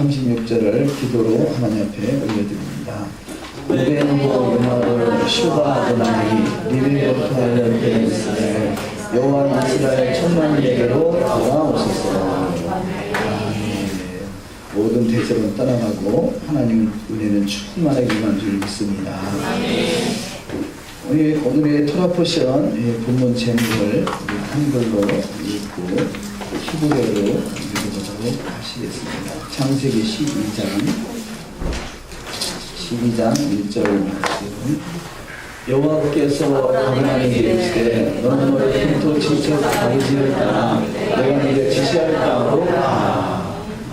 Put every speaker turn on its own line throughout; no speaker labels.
36절을 기도로 하나님 앞에 올려드립니다. 우베노 요나를 슈바 아도나이 리베로부터 알려드린 이스라엘 여호와 이스라엘 천만에게로 돌아오소서. 모든 대적은 떠나가고 하나님 은혜는 충만하기만 줄 믿습니다. 오늘의 토라 포션 본문 제목을 한글로 읽고 히브리어로 읽어보도록 하시겠습니다. 창세기 12장 1절 말씀. 여호와께서 아브라함에게 이르시되 너는 너의 흉터 친척 다윗을 따라 내가 네게 지시할 땅으로 가.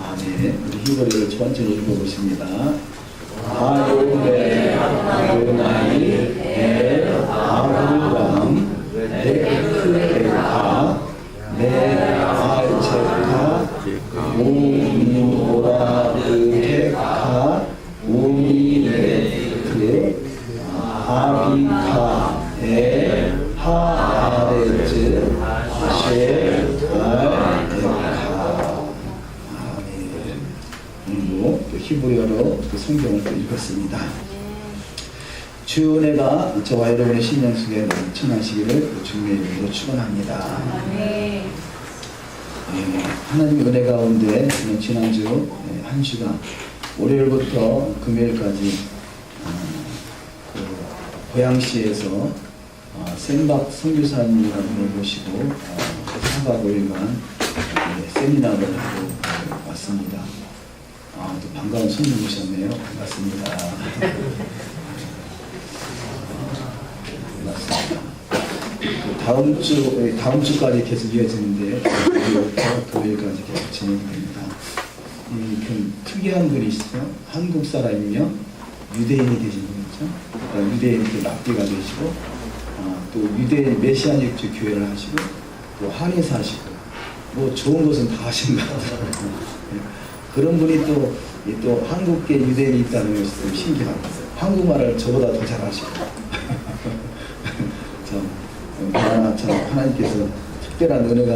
아멘. 우리 히브리어를 천천히 읽어보십니다. 아요베 아도나이 엘 아브람 레크레카 네 아체카 오미오라드테카 오미레크 아비카 에 하아레즈 셰알에카. 오늘도 히브리어로 성경을 읽었습니다. 주의 은혜가 저와 여러분의 신령 속에 넘쳐나시기를 주님의 이름으로 축원합니다. 하나님의 은혜 가운데 지난주 한 주간 월요일부터 금요일까지 고양시에서 센박 선교사님이라는 분을 모시고 4박 5일간 세미나를 하고 왔습니다. 또 반가운 손님 오셨네요. 반갑습니다. 다음 주까지 계속 이어지는데 금요일까지 계속 진행됩니다. 특이한 분이시죠. 한국 사람이며 유대인이 되신 분이죠. 유대인 랍비가 되시고 또 유대인 메시아닉 교회를 하시고 또 한의사 하시고 뭐 좋은 것은 다 하신 것 같아요. 그런 분이 또 한국계 유대인이 있다는 것이 좀 신기합니다. 한국말을 저보다 더 잘하시고 참 하나님께서 특별한 은혜가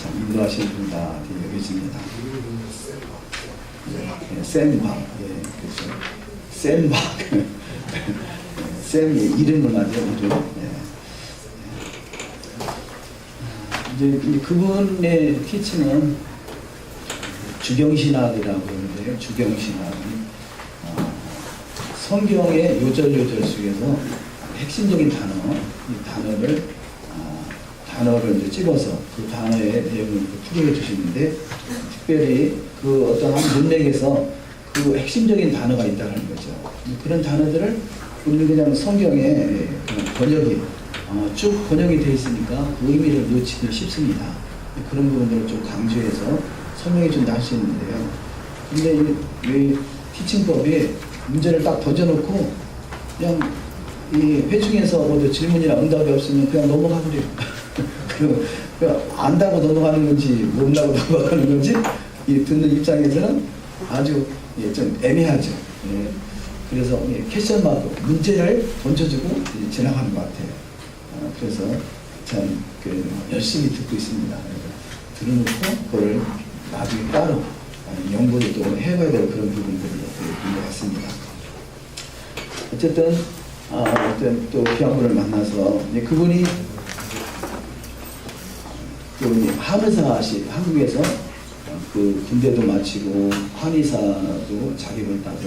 참 인도하시는 분이다 여겨집니다. 샘박, 그렇죠. 샘박, 샘이 이름을 맞아요. 이제 그분의 티칭은 주경신학이라고 하는데요. 주경신학은 성경의 요절 속에서 핵심적인 단어를 이제 찍어서 그 단어의 내용을 풀이해 주시는데 특별히 그 어떤 한 문맥에서 그 핵심적인 단어가 있다는 거죠. 그런 단어들을 우리는 그냥 성경에 번역이 쭉 번역이 되어 있으니까 그 의미를 놓치기 쉽습니다. 그런 부분들을 좀 강조해서 설명해 준다 하시는데요. 근데 이 티칭법이 문제를 딱 던져놓고 그냥 이 회중에서 모두 질문이나 응답이 없으면 그냥 넘어가버려요. 그냥 안다고 넘어가는 건지 모른다고 넘어가는 건지 이 듣는 입장에서는 아주 좀 애매하죠. 그래서 캐션 마크 문제를 던져주고 지나가는 것 같아요. 그래서 참 열심히 듣고 있습니다. 들어놓고 그걸 나중에 따로 연구를 또 해봐야 될 그런 부분들이 있는 것 같습니다. 어쨌든 또 귀한 분을 만나서 그분이 또 한의사시 한국에서 그 군대도 마치고 한의사도 자격을 따서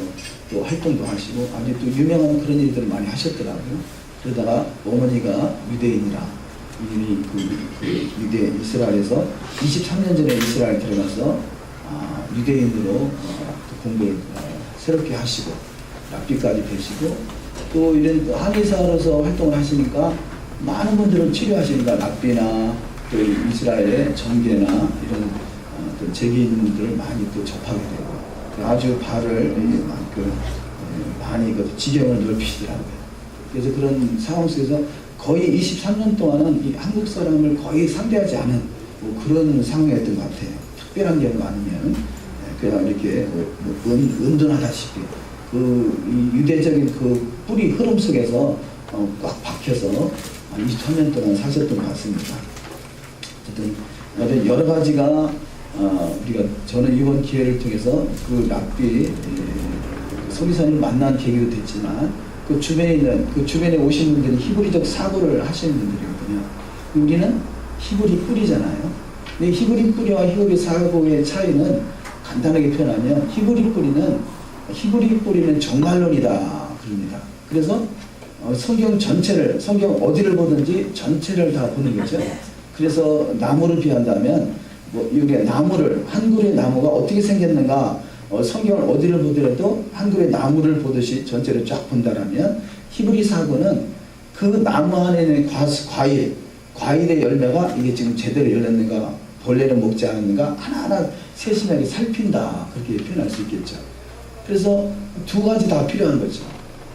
또 활동도 하시고 아주 또 유명한 그런 일들을 많이 하셨더라고요. 그러다가 어머니가 유대인이라 이미 그 유대 이스라엘에서 23년 전에 이스라엘 들어가서 유대인으로 공부를 새롭게 하시고 랍비까지 되시고 또 이런 한의사로서 활동을 하시니까 많은 분들을 치료하시니까 랍비나 또 이스라엘의 정계나 이런 또 재기인들을 많이 또 접하게 되고 아주 발을 많이 그 지경을 넓히시더라고요. 그래서 그런 상황 속에서 거의 23년 동안은 이 한국 사람을 거의 상대하지 않은 뭐 그런 상황이었던 것 같아요. 특별한 경우 아니면 그냥 이렇게 은둔하다시피 그 유대적인 그 뿌리 흐름 속에서 꽉 박혀서 23년 동안 사셨던 것 같습니다. 어쨌든 여러 가지가 저는 이번 기회를 통해서 그 랍비 서기사님을 만난 계기도 됐지만 그 주변에 오신 분들이 히브리적 사고를 하시는 분들이거든요. 우리는 히브리 뿌리잖아요. 근데 히브리 뿌리와 히브리 사고의 차이는 간단하게 표현하면 히브리 뿌리는 정말론이다 그럽니다. 그래서 성경 전체를, 성경 어디를 보든지 전체를 다 보는 거죠. 그래서 나무를 비한다면 이게 나무를, 한 그루의 나무가 어떻게 생겼는가, 성경을 어디를 보더라도 한 그루의 나무를 보듯이 전체를 쫙 본다라면, 히브리 사고는 그 나무 안에 있는 과일의 열매가 이게 지금 제대로 열렸는가, 벌레를 먹지 않았는가 하나하나 세심하게 살핀다, 그렇게 표현할 수 있겠죠. 그래서 두 가지 다 필요한 거죠.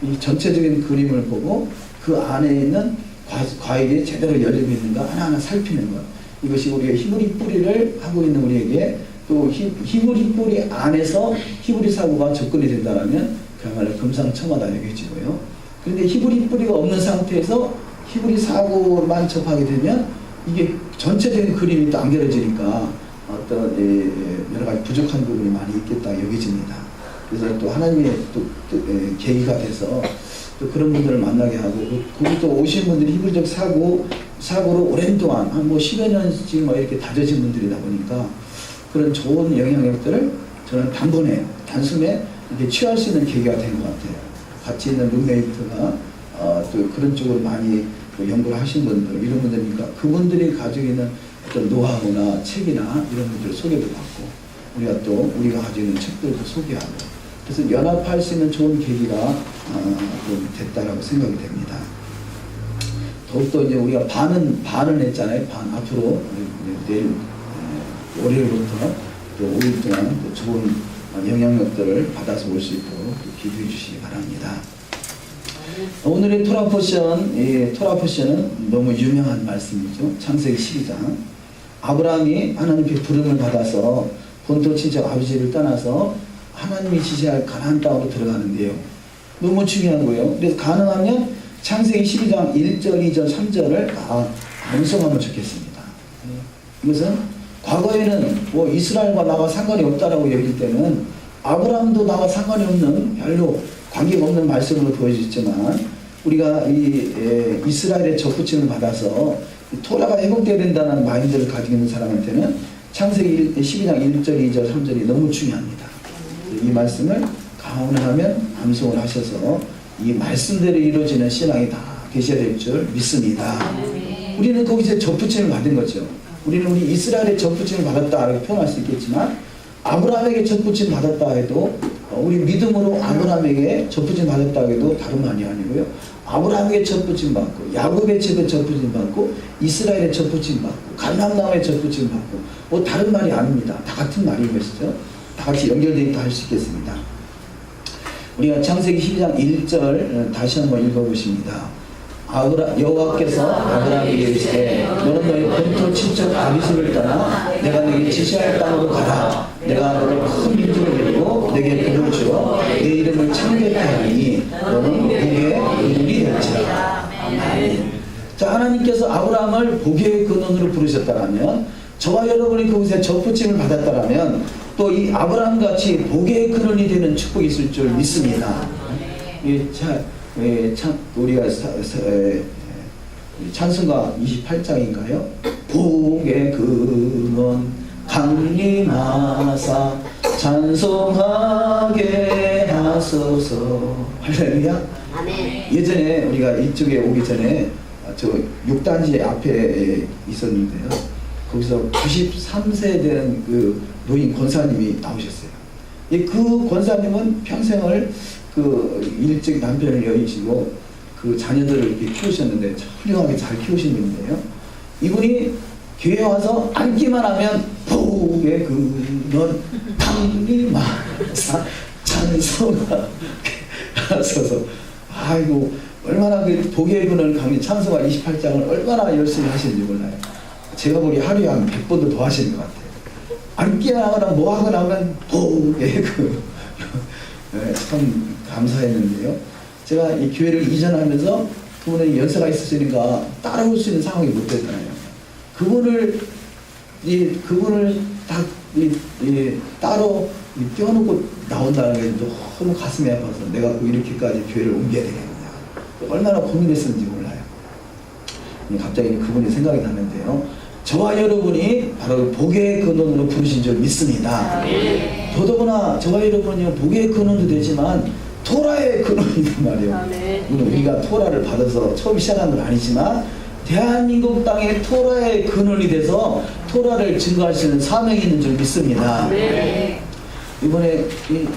이 전체적인 그림을 보고 그 안에 있는 과일이 제대로 열리고 있는가 하나하나 살피는 것. 이것이 우리가 히브리 뿌리를 하고 있는 우리에게, 또 히브리 뿌리 안에서 히브리 사고가 접근이 된다면 그야말로 금상첨화다 여겨지고요. 그런데 히브리 뿌리가 없는 상태에서 히브리 사고만 접하게 되면 이게 전체적인 그림이 또 안 그려지니까 어떤 여러 가지 부족한 부분이 많이 있겠다 여겨집니다. 그래서 또 하나님의 또 계기가 돼서 또 그런 분들을 만나게 하고, 거기 또 오신 분들이 히브리적 사고로 오랜 동안 한 10여 년씩 이렇게 다져진 분들이다 보니까 그런 좋은 영향력들을 저는 단숨에 이렇게 취할 수 있는 계기가 된 것 같아요. 같이 있는 룸메이트가 또 그런 쪽으로 많이 연구를 하신 분들, 이런 분들이니까 그분들이 가지고 있는 어떤 노하우나 책이나 이런 분들을 소개도 받고, 우리가 가지고 있는 책들도 소개하고, 그래서 연합할 수 있는 좋은 계기가 됐다라고 생각이 됩니다. 더욱더 이제 우리가 반은 했잖아요. 앞으로 내일 월요일부터 또 5일 동안 또 좋은 영향력들을 받아서 올 수 있도록 기도해 주시기 바랍니다. 오늘의 토라 포션은 너무 유명한 말씀이죠. 창세기 12장. 아브라함이 하나님께 부름을 받아서 본토 친척 아버지를 떠나서 하나님이 지시할 가나안 땅으로 들어가는데요. 너무 중요한 거예요. 그래서 가능하면 창세기 12장 1절, 2절, 3절을 다 암송하면 좋겠습니다. 이것은 과거에는 이스라엘과 나와 상관이 없다라고 여길 때는 아브라함도 나와 상관이 없는, 별로 관계가 없는 말씀으로 보여졌지만, 우리가 이스라엘의 접붙임을 받아서 토라가 회복되어야 된다는 마인드를 가지고 있는 사람한테는 창세기 12장 1절, 2절, 3절이 너무 중요합니다. 이 말씀을 가온하면 암송을 하셔서 이 말씀대로 이루어지는 신앙이 다 되셔야 될 줄 믿습니다. 우리는 거기서 접붙임을 받은 거죠. 우리는 우리 이스라엘의 접붙임을 받았다 이렇게 표현할 수 있겠지만, 아브라함에게 접붙임 받았다 해도, 우리 믿음으로 아브라함에게 접붙임 받았다 해도 다른 말이 아니고요. 아브라함에게 접붙임 받고, 야곱의 집에 접붙임 받고, 이스라엘의 접붙임 받고, 갈람나무의 접붙임 받고, 다른 말이 아닙니다. 다 같은 말인 것이죠. 다 같이 연결되어 있다 할 수 있겠습니다. 우리가 창세기 12장 1절 다시 한번 읽어보십니다. 여호와께서 아브라함에게 이르시되 너는 너희 본토 친척 다윗을 떠나 내가 너에게 지시할 땅으로 가라. 내가 너를 큰 민족을 이루고 내게 복을 주어 내 이름을 창대케 하리니 너는 복의 근원이 될지라. 자, 하나님께서 아브라함을 복의 근원으로 부르셨다라면, 저와 여러분이 그곳에 접붙임을 받았다라면 또 이 아브라함같이 복의 근원이 되는 축복이 있을 줄 믿습니다. 우리가 찬송가 28장인가요? 복의 근원 강림하사 찬송하게 하소서. 할렐루야. 예전에 우리가 이쪽에 오기 전에 저 6단지 앞에 있었는데요. 거기서 93세 되는 그 노인 권사님이 나오셨어요. 그 권사님은 평생을 일찍 남편을 여의시고 그 자녀들을 이렇게 키우셨는데 훌륭하게 잘 키우신 분인데요. 이분이 교회에 와서 앉기만 하면 복의 근원 강림하사 찬송하게 하소서. 아이고, 얼마나 그 복의 근원 강림 찬송가 28장을 얼마나 열심히 하시는지 몰라요. 제가 보기 하루에 한 100번도 더 하시는 것 같아요. 앉기만 하거나 뭐 하거나 하면 복의 근원. 참 감사했는데요. 제가 이 교회를 이전하면서 그분의 연세가 있으시니까 따라올 수 있는 상황이 못 됐잖아요. 그분을 딱 따로 떼어놓고 나온다는 게 너무 가슴이 아파서 내가 꼭 이렇게까지 교회를 옮겨야 되겠냐. 얼마나 고민했었는지 몰라요. 갑자기 그분이 생각이 나는데요. 저와 여러분이 바로 복의 근원으로 부르신 줄 믿습니다. 더더구나 저와 여러분이 복의 근원도 되지만 토라의 근원이란 말이에요. 우리가 토라를 받아서 처음 시작한 건 아니지만 대한민국 땅에 토라의 근원이 돼서 토라를 증거하시는 사명이 있는 줄 믿습니다. 이번에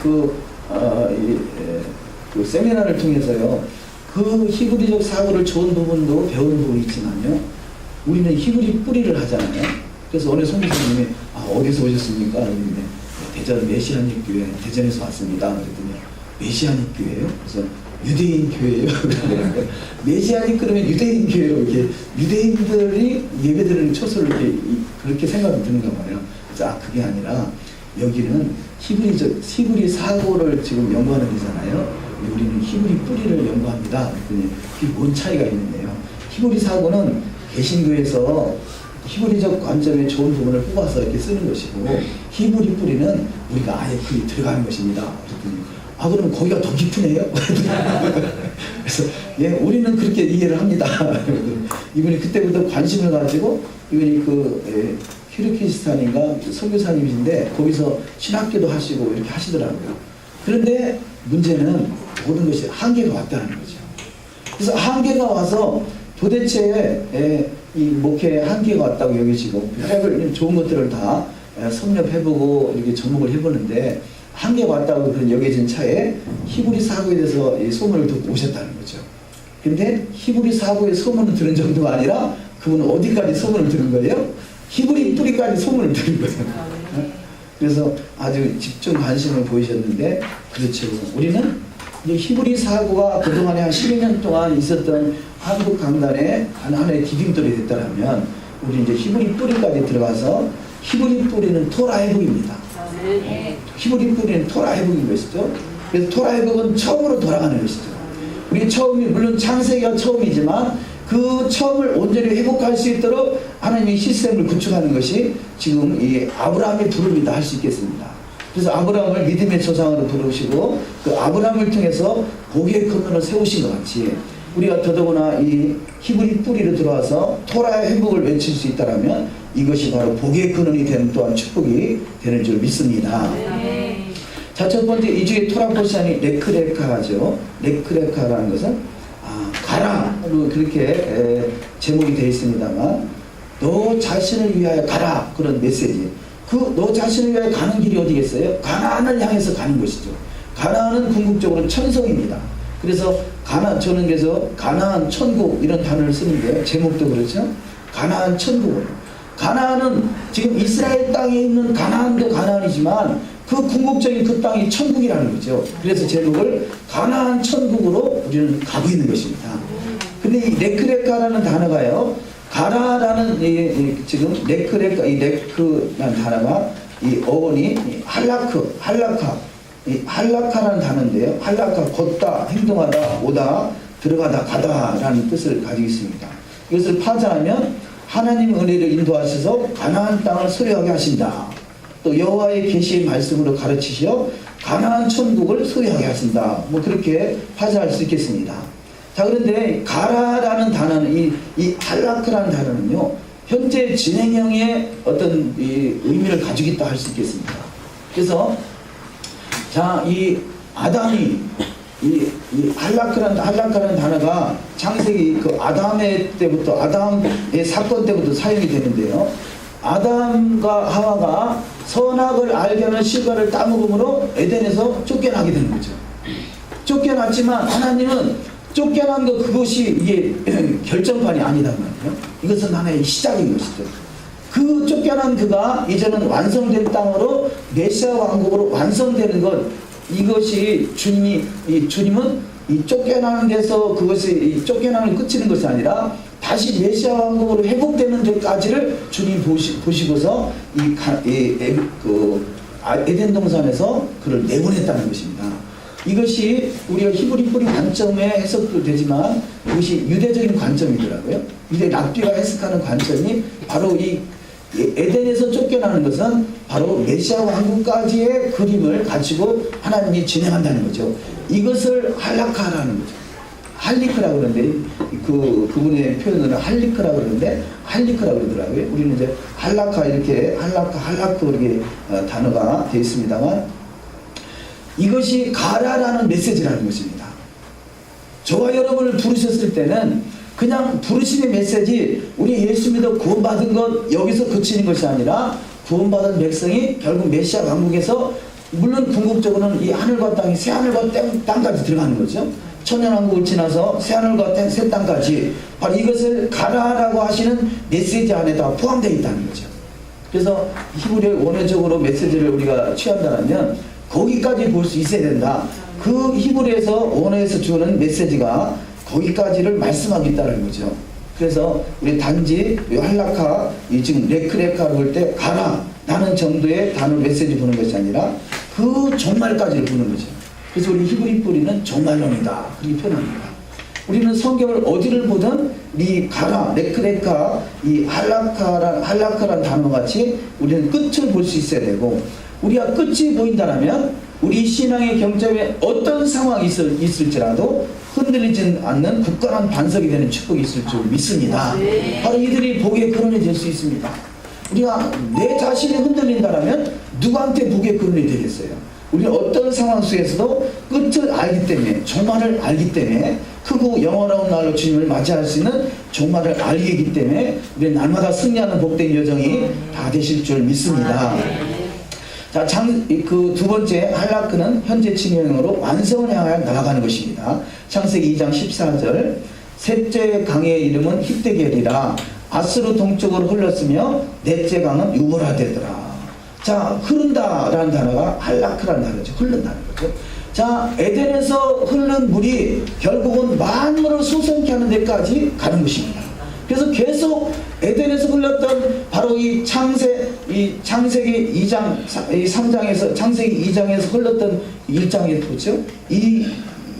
그 세미나를 통해서요, 그 히브리적 사고를 좋은 부분도 배운 부분이 있지만요, 우리는 히브리 뿌리를 하잖아요. 그래서 오늘 선교사님이 어디서 오셨습니까? 그랬는데 대전 메시아닉 교회, 대전에서 왔습니다. 그랬더니 메시아닉 교회예요? 그래서 유대인 교회예요? 그러는데 메시아닉 그러면 유대인 교회로 이렇게 유대인들이 예배드리는 처소를 이렇게 그렇게 생각이 드는가 말이에요. 그래서 그게 아니라 여기는 히브리 사고를 지금 연구하는 데잖아요. 우리는 히브리 뿌리를 연구합니다. 그랬더니 그게 뭔 차이가 있는데요. 히브리 사고는 개신교에서 히브리적 관점의 좋은 부분을 뽑아서 이렇게 쓰는 것이고, 히브리 뿌리는 우리가 아예 그게 들어가는 것입니다. 그랬더니 그럼 거기가 더 깊으네요? 그래서 우리는 그렇게 이해를 합니다. 이분이 그때부터 관심을 가지고, 이분이 키르기스탄인가 선교사님이신데 거기서 신학교도 하시고 이렇게 하시더라고요. 그런데 문제는 모든 것이 한계가 왔다는 거죠. 그래서 한계가 와서 도대체 이 목회에 한계가 왔다고 여기시고 별의별 좋은 것들을 다 섭렵해보고 이렇게 접목을 해보는데 한계가 왔다고 그런 여겨진 차에 히브리 사고에 대해서 소문을 듣고 오셨다는 거죠. 근데 히브리 사고의 소문을 들은 정도가 아니라 그분은 어디까지 소문을 들은 거예요? 히브리 뿌리까지 소문을 들은 거예요. 그래서 아주 집중 관심을 보이셨는데, 그렇죠. 우리는 이제 히브리 사고가 그동안에 한 12년 동안 있었던 한국 강단의 하나의 디딤돌이 됐다면, 우리 이제 히브리 뿌리까지 들어가서 히브리 뿌리는 토라 회복입니다. 히브리 뿌리는 토라 회복인 것이죠. 그래서 토라 회복은 처음으로 돌아가는 것이죠. 우리 처음이 물론 창세기가 처음이지만 그 처음을 온전히 회복할 수 있도록 하나님이 시스템을 구축하는 것이 지금 이 아브라함의 부름이다 할 수 있겠습니다. 그래서 아브라함을 믿음의 조상으로 부르시고 그 아브라함을 통해서 복의 근원을 세우신 것 같이 우리가 더더구나 이 히브리 뿌리로 들어와서 토라의 회복을 외칠 수 있다면 이것이 바로 복의 근원이 되는 또한 축복이 되는 줄 믿습니다. 자, 첫 번째 이 중에 토라 포션이 레크레카죠. 레크레카라는 것은 가라로 그렇게 제목이 되어 있습니다만, 너 자신을 위하여 가라, 그런 메시지. 너 자신을 위하여 가는 길이 어디겠어요? 가나안을 향해서 가는 것이죠. 가나안은 궁극적으로 천성입니다. 그래서 저는 그래서 가나안 천국 이런 단어를 쓰는데 제목도 그렇죠. 가나안 천국을. 가나안은 지금 이스라엘 땅에 있는 가나안도 가나안이지만 그 궁극적인 그 땅이 천국이라는 거죠. 그래서 제목을 가나안 천국으로 우리는 가고 있는 것입니다. 근데 이 레크레카라는 단어가요, 가라라는 지금 레크레카, 이 레크라는 단어가 이 어원이 할라카라는 단어인데요. 할라카, 걷다, 행동하다, 오다, 들어가다, 가다라는 뜻을 가지고 있습니다. 이것을 파자하면 하나님 은혜를 인도하셔서 가나안 땅을 소유하게 하신다. 또 여호와의 계시의 말씀으로 가르치시어 가나안 천국을 소유하게 하신다. 뭐 그렇게 파자할 수 있겠습니다. 자, 그런데 가라라는 단어는 이 할라크라는 단어는요, 현재 진행형의 어떤 이 의미를 가지고 있다 할 수 있겠습니다. 그래서 자, 이 아담이 이 할라크라는 단어가 창세기 그 아담의 사건 때부터 사용이 되는데요. 아담과 하와가 선악을 알게 하는 실과를 따먹음으로 에덴에서 쫓겨나게 되는 거죠. 쫓겨났지만 하나님은 쫓겨난 그것이 이게 결정판이 아니란 말이에요. 이것은 하나의 시작인 것이죠. 그 쫓겨난 그가 이제는 완성된 땅으로 메시아 왕국으로 완성되는 것, 이것이 주님은 이 쫓겨나는 데서 그것이 쫓겨나는 끝이는 것이 아니라 다시 메시아 왕국으로 회복되는 데까지를 주님 보시고서 에덴 동산에서 그를 내보냈다는 것입니다. 이것이 우리가 히브리 뿌리 관점의 해석도 되지만 이것이 유대적인 관점이더라고요. 유대 랍비가 해석하는 관점이 바로 이 에덴에서 쫓겨나는 것은 바로 메시아 왕국까지의 그림을 가지고 하나님이 진행한다는 거죠. 이것을 할라카라는 거죠. 할리크라고 그러는데 그분의 표현으로 할리크라고 그러는데 할리크라고 그러더라고요. 우리는 이제 할라카 이렇게 할라크 이렇게 단어가 되어 있습니다만 이것이 가라라는 메시지라는 것입니다. 저와 여러분을 부르셨을 때는 그냥 부르심의 메시지 우리 예수 믿어 구원받은 것 여기서 그치는 것이 아니라 구원받은 백성이 결국 메시아 왕국에서 물론 궁극적으로는 이 하늘과 땅이 새하늘과 땅까지 들어가는 거죠. 천년왕국을 지나서 새하늘과 새 땅까지 바로 이것을 가라라고 하시는 메시지 안에 다 포함되어 있다는 거죠. 그래서 히브리어 원어적으로 메시지를 우리가 취한다면 거기까지 볼 수 있어야 된다. 그 히브리에서 원어에서 주는 메시지가 거기까지를 말씀하겠다는 거죠. 그래서 우리 단지 할라카 지금 레크레카를 볼 때 가라 라는 정도의 단어 메시지 보는 것이 아니라 그 종말까지를 보는 거죠. 그래서 우리 히브리 뿌리는 종말론이다 그렇게 표현합니다. 우리는 성경을 어디를 보든 이 가라 레크레카 이 할라카라는 단어같이 우리는 끝을 볼 수 있어야 되고 우리가 끝이 보인다면 우리 신앙의 경점에 어떤 상황이 있을지라도 흔들리지 않는 굳건한 반석이 되는 축복이 있을 줄 믿습니다. 바로 이들이 복에 거론해질 수 있습니다. 우리가 내 자신이 흔들린다면 누구한테 복에 거론이 되겠어요? 우리는 어떤 상황 속에서도 끝을 알기 때문에 종말을 알기 때문에 크고 영원한 날로 주님을 맞이할 수 있는 종말을 알기 때문에 우리는 날마다 승리하는 복된 여정이 다 되실 줄 믿습니다. 자, 그 두 번째 할라크는 현재 진행으로 완성을 향하여 나아가는 것입니다. 창세기 2장 14절 셋째 강의 이름은 히데겔이라 아스루 동쪽으로 흘렀으며 넷째 강은 유보라되더라. 자, 흐른다라는 단어가 할라크라는 단어죠. 흐른다는 거죠. 자, 에덴에서 흐르는 물이 결국은 만물을 소생케 하는 데까지 가는 것입니다. 그래서 계속 에덴에서 흘렀던 바로 이 창세기 2장, 3장에서, 창세기 2장에서 흘렀던 1장에 보죠. 이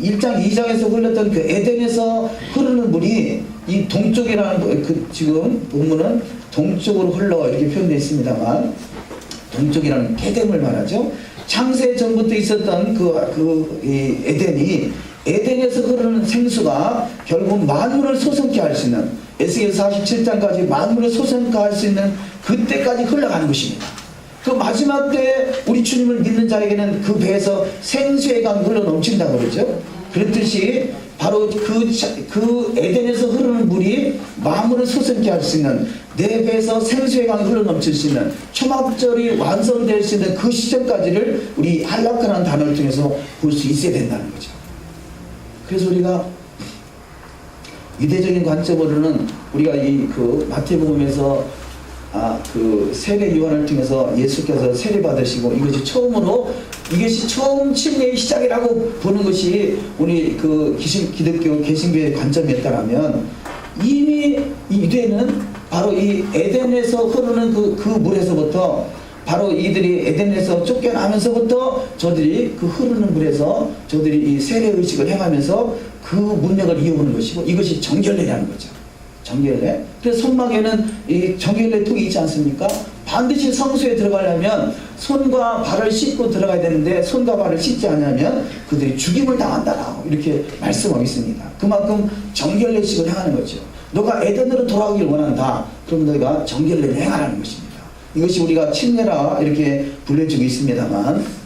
1장, 2장에서 흘렀던 그 에덴에서 흐르는 물이 이 동쪽이라는, 지금 본문은 동쪽으로 흘러 이렇게 표현되어 있습니다만, 동쪽이라는 게뎀을 말하죠. 창세 전부터 있었던 이 에덴에서 흐르는 생수가 결국 만물을 소생케 할 수 있는 에스겔 47장까지 만물을 소생케 할 수 있는 그때까지 흘러가는 것입니다. 그 마지막 때 우리 주님을 믿는 자에게는 그 배에서 생수의 강이 흘러 넘친다고 그러죠. 그렇듯이 바로 그 에덴에서 흐르는 물이 만물을 소생케 할 수 있는 내 배에서 생수의 강이 흘러 넘칠 수 있는 초막절이 완성될 수 있는 그 시점까지를 우리 할라크라는 단어를 통해서 볼 수 있어야 된다는 거죠. 그래서 우리가 유대적인 관점으로는 우리가 그 마태복음에서 그 세례 요한을 통해서 예수께서 세례 받으시고 이것이 처음 침례의 시작이라고 보는 것이 우리 그 기독교 개신교의 관점이었다면 이미 이 유대는 바로 이 에덴에서 흐르는 그 물에서부터 바로 이들이 에덴에서 쫓겨나면서부터 저들이 그 흐르는 물에서 저들이 이 세례 의식을 행하면서 그 문맥을 이어오는 것이고 이것이 정결례라는 거죠. 정결례. 그래서 성막에는 이 정결례 통이 있지 않습니까? 반드시 성소에 들어가려면 손과 발을 씻고 들어가야 되는데 손과 발을 씻지 않으면 그들이 죽임을 당한다라고 이렇게 말씀하고 있습니다. 그만큼 정결례식을 행하는 거죠. 너가 에덴으로 돌아오길 원한다. 그럼 너희가 정결례를 행하라는 것입니다. 이것이 우리가 침례라 이렇게 불려주고 있습니다만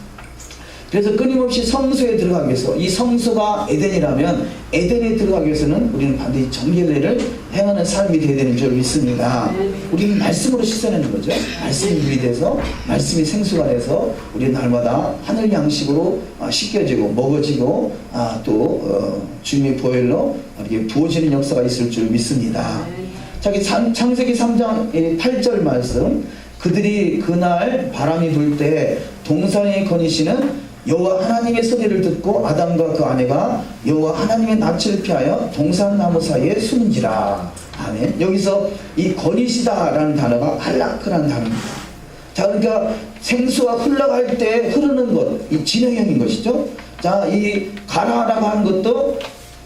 그래서 끊임없이 성소에 들어가기 위해서 이 성소가 에덴이라면 에덴에 들어가기 위해서는 우리는 반드시 정결례를 행하는 삶이 되어야 되는 줄 믿습니다. 우리는 말씀으로 씻어내는 거죠. 말씀이 물이 돼서 말씀이 생수가 돼서 우리는 날마다 하늘 양식으로 씻겨지고 먹어지고 또 주님의 보혈로 이렇게 부어지는 역사가 있을 줄 믿습니다. 자기 창세기 3장 8절 말씀 그들이 그날 바람이 불 때 동산에 거니시는 여호와 하나님의 소리를 듣고 아담과 그 아내가 여호와 하나님의 낯을 피하여 동산나무 사이에 숨은지라. 아멘. 여기서 이 거니시다라는 단어가 할라크라는 단어입니다. 자, 그러니까 생수가 흘러갈 때 흐르는 것, 이 진행형인 것이죠. 자, 이 가라라고 하는 것도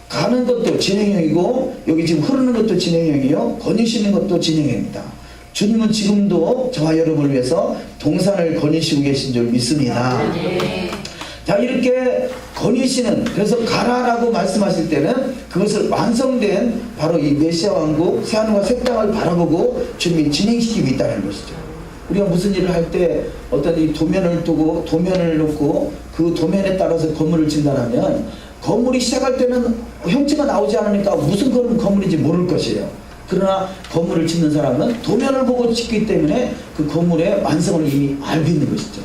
가는 것도 진행형이고 여기 지금 흐르는 것도 진행형이요. 거니시는 것도 진행형입니다. 주님은 지금도 저와 여러분을 위해서 동산을 거니시고 계신 줄 믿습니다. 자, 이렇게 거니시는, 그래서 가라라고 말씀하실 때는 그것을 완성된 바로 이 메시아 왕국 새하늘과 새 땅을 바라보고 주님이 진행시키고 있다는 것이죠. 우리가 무슨 일을 할 때 어떤 이 도면을 두고 도면을 놓고 그 도면에 따라서 건물을 짓는다면 건물이 시작할 때는 형체가 나오지 않으니까 무슨 건물인지 모를 것이에요. 그러나 건물을 짓는 사람은 도면을 보고 짓기 때문에 그 건물의 완성을 이미 알고 있는 것이죠.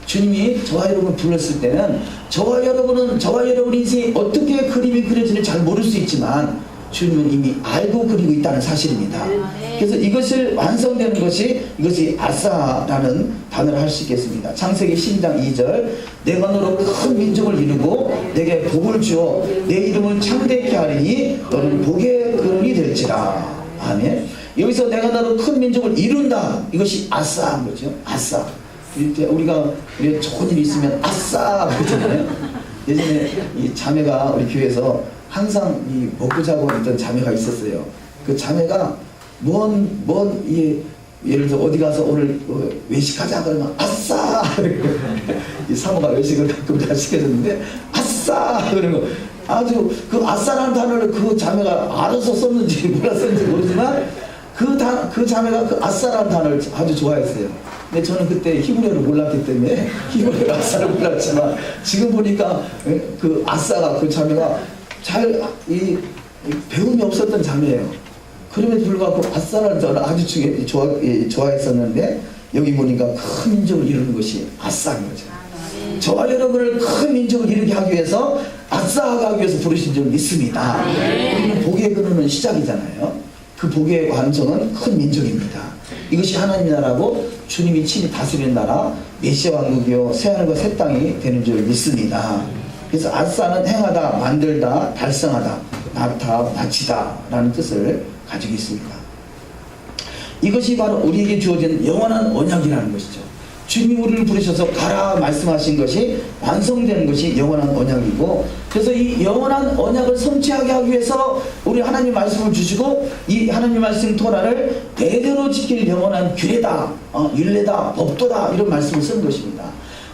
주님이 저와 여러분을 불렀을 때는 저와 여러분 인생이 어떻게 그림이 그려지는지 잘 모를 수 있지만 주님은 이미 알고 그리고 있다는 사실입니다. 그래서 이것을 완성되는 것이 이것이 아싸라는 단어를 할 수 있겠습니다. 창세기 12장 2절 내가 너로 큰 민족을 이루고 내게 복을 주어 내 이름을 창대케 하리니 너는 복의 근원이 될지라. 아멘. 여기서 내가 너로 큰 민족을 이룬다. 이것이 아싸한 거죠. 아싸. 우리가 좋은 일이 있으면 아싸 그러잖아요. 예전에 이 자매가 우리 교회에서 항상 이 먹고 자고 있던 자매가 있었어요. 그 자매가 예를 들어 어디 가서 오늘 외식하자 그러면 아싸 이 사모가 외식을 가끔 잘 시켜줬는데 아싸 그러는 거. 아주 그 아싸라는 단어를 그 자매가 알아서 썼는지 몰랐었는지 모르지만 그 자매가 그 아싸라는 단어를 아주 좋아했어요. 근데 저는 그때 히브리어를 몰랐기 때문에 히브리어 아싸를 몰랐지만 지금 보니까 그 아싸가 그 자매가 잘 배움이 없었던 자매예요. 그럼에도 불구하고 아싸라는 저는 아주 좋아했었는데 여기 보니까 큰 민족을 이루는 것이 아싸인 거죠. 저와 여러분을 큰 민족을 이루게 하기 위해서 아싸가 하기 위해서 부르신 줄 믿습니다. 우리는 복의 근원은 시작이잖아요. 그 복의 완성은 큰 민족입니다. 이것이 하나님의 나라고 주님이 친히 다스리는 나라 메시아 왕국이요 새하늘과 새 땅이 되는 줄 믿습니다. 그래서 아싸는 행하다, 만들다, 달성하다, 낳다, 바치다 라는 뜻을 가지고 있습니다. 이것이 바로 우리에게 주어진 영원한 언약이라는 것이죠. 주님이 우리를 부르셔서 가라 말씀하신 것이 완성되는 것이 영원한 언약이고, 그래서 이 영원한 언약을 성취하게 하기 위해서 우리 하나님 말씀을 주시고 이 하나님 말씀 토라를 대대로 지킬 영원한 규례다, 율례다, 법도다 이런 말씀을 쓴 것입니다.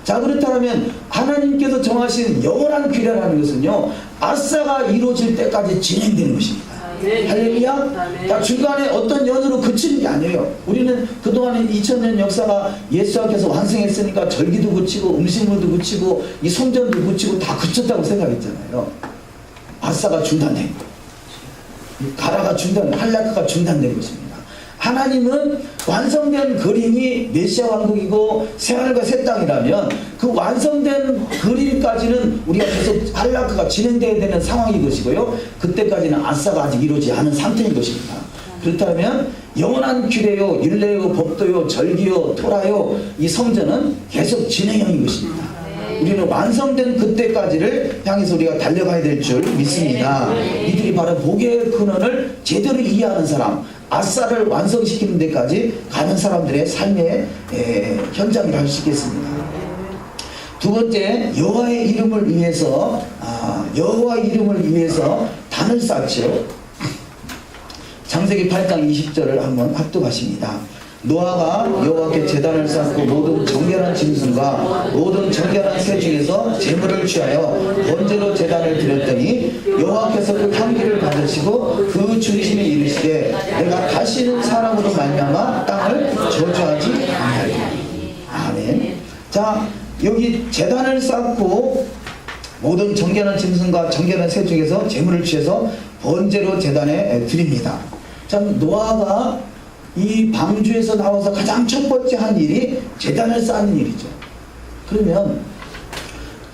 자, 그렇다면 하나님께서 정하신 영원한 규례라는 것은요 아싸가 이루어질 때까지 진행되는 것입니다. 할렐루야. 자, 중간에 어떤 연으로 그치는 게 아니에요. 우리는 그동안에 2000년 역사가 예수님께서 완성했으니까 절기도 그치고 음식물도 그치고 이 성전도 그치고 다 그쳤다고 생각했잖아요. 아싸가 중단된 거, 가라가 할라크가 중단된 것입니다. 하나님은 완성된 그림이 메시아 왕국이고 새하늘과 새 땅이라면 그 완성된 그림까지는 우리가 계속 할라크가 진행되어야 되는 상황인 것이고요. 그때까지는 아싸가 아직 이루어지지 않은 상태인 것입니다. 그렇다면 영원한 규례요, 율례요, 법도요, 절기요, 토라요 이 성전은 계속 진행형인 것입니다. 우리는 완성된 그때까지를 향해서 우리가 달려가야 될 줄 믿습니다. 이들이 바로 복의 근원을 제대로 이해하는 사람, 아싸를 완성시키는 데까지 가는 사람들의 삶의 현장이라 할 수 있겠습니다. 두 번째, 여호와의 이름을 위해서 단을 쌓죠. 창세기 8장 20절을 한번 합독하십니다. 노아가 여호와께 제단을 쌓고 모든 정결한 짐승과 모든 정결한 새 중에서 제물을 취하여 번제로 제단을 드렸더니 여호와께서 그 향기를 받으시고 그 중심에 이르시되 내가 다시는 사람으로 말미암아 땅을 저주하지 아니하리니. 아멘. 자, 여기 제단을 쌓고 모든 정결한 짐승과 정결한 새 중에서 제물을 취해서 번제로 제단에 드립니다. 참, 노아가 이 방주에서 나와서 가장 첫 번째 한 일이 제단을 쌓는 일이죠. 그러면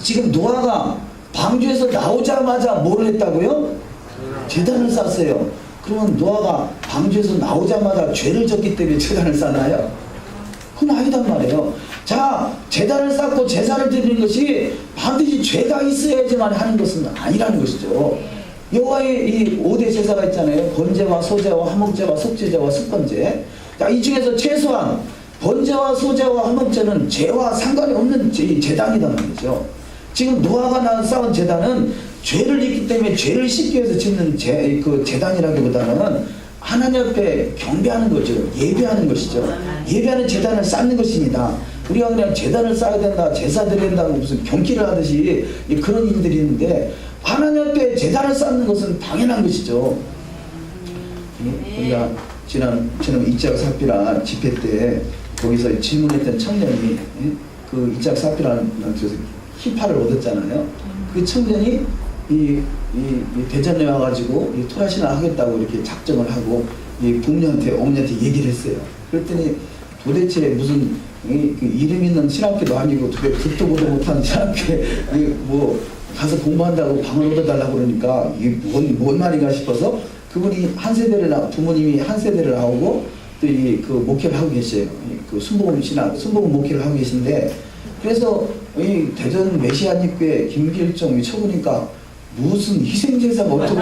지금 노아가 방주에서 나오자마자 뭐를 했다고요? 제단을 쌓았어요. 그러면 노아가 방주에서 나오자마자 죄를 졌기 때문에 제단을 쌓나요? 그건 아니단 말이에요. 자, 제단을 쌓고 제사를 드리는 것이 반드시 죄가 있어야지만 하는 것은 아니라는 것이죠. 여호와의 이 5대 제사가 있잖아요. 번제와 소제와 화목제와 속죄제와 속건제. 자, 이 중에서 최소한 번제와 소제와 화목제는 죄와 상관이 없는 제단이란 말이죠. 지금 노아가 쌓은 제단은 죄를 짓기 때문에 죄를 씻기 위해서 짓는 그 제단이라기보다는 하나님 앞에 경배하는 거죠. 예배하는 것이죠. 예배하는 제단을 쌓는 것입니다. 우리가 그냥 제단을 쌓아야 된다, 제사 드려야 된다고 무슨 경기를 하듯이 그런 일들이 있는데, 하나님 앞에 제단을 쌓는 것은 당연한 것이죠. 우리가 지난 이짝 사피라 집회 때 거기서 질문했던 청년이 그 이짝 사피라는 데서 희파를 얻었잖아요. 그 청년이 이 대전에 와가지고 이 토라신을 하겠다고 이렇게 작정을 하고 이 부모님한테 어머니한테 얘기를 했어요. 그랬더니 도대체 무슨 그 이름 있는 신학교도 아니고 도대체 듣도 보도 못하는 신학교에 뭐 가서 공부한다고 방을 얻어달라고 그러니까 이게 뭔 말인가 싶어서 그분이 한 세대를 부모님이 한 세대를 나오고 또 이 그 목회를 하고 계세요. 그 순복음 목회를 하고 계신데, 그래서 이 대전 메시아님교회 김길종 쳐보니까 무슨 희생제사가 어떻게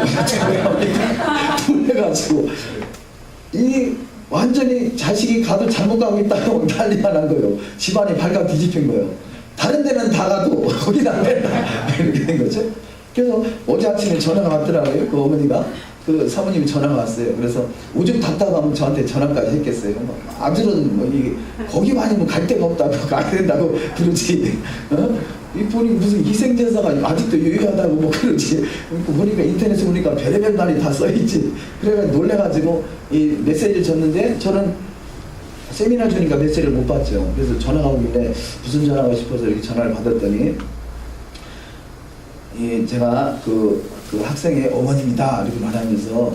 놀래가지고 이 완전히 자식이 가도 잘못 가고 있다고 난리가 난 거예요. 집안이 발칵 뒤집힌 거예요. 다른 데는 다 가도 거기는 안 된다 이렇게 된 거죠. 그래서 어제 아침에 전화가 왔더라고요. 그 어머니가 그 사모님이 전화가 왔어요. 그래서 오죽 답답하면 저한테 전화까지 했겠어요. 아들은 뭐 이게 거기만 뭐 갈 데가 없다고 가야 된다고 그러지. 이 보니 무슨 희생제사가 아직도 유효하다고 뭐 그러지. 보니까 인터넷에 보니까 별의별 말이 다 써있지. 그래가 놀래가지고 이 메시지를 줬는데 저는 세미나 주니까 메시지를 못 받죠. 그래서 전화가 오길래 무슨 전화가 싶어서 이렇게 전화를 받았더니 제가 그 학생의 어머님이다 이렇게 말하면서,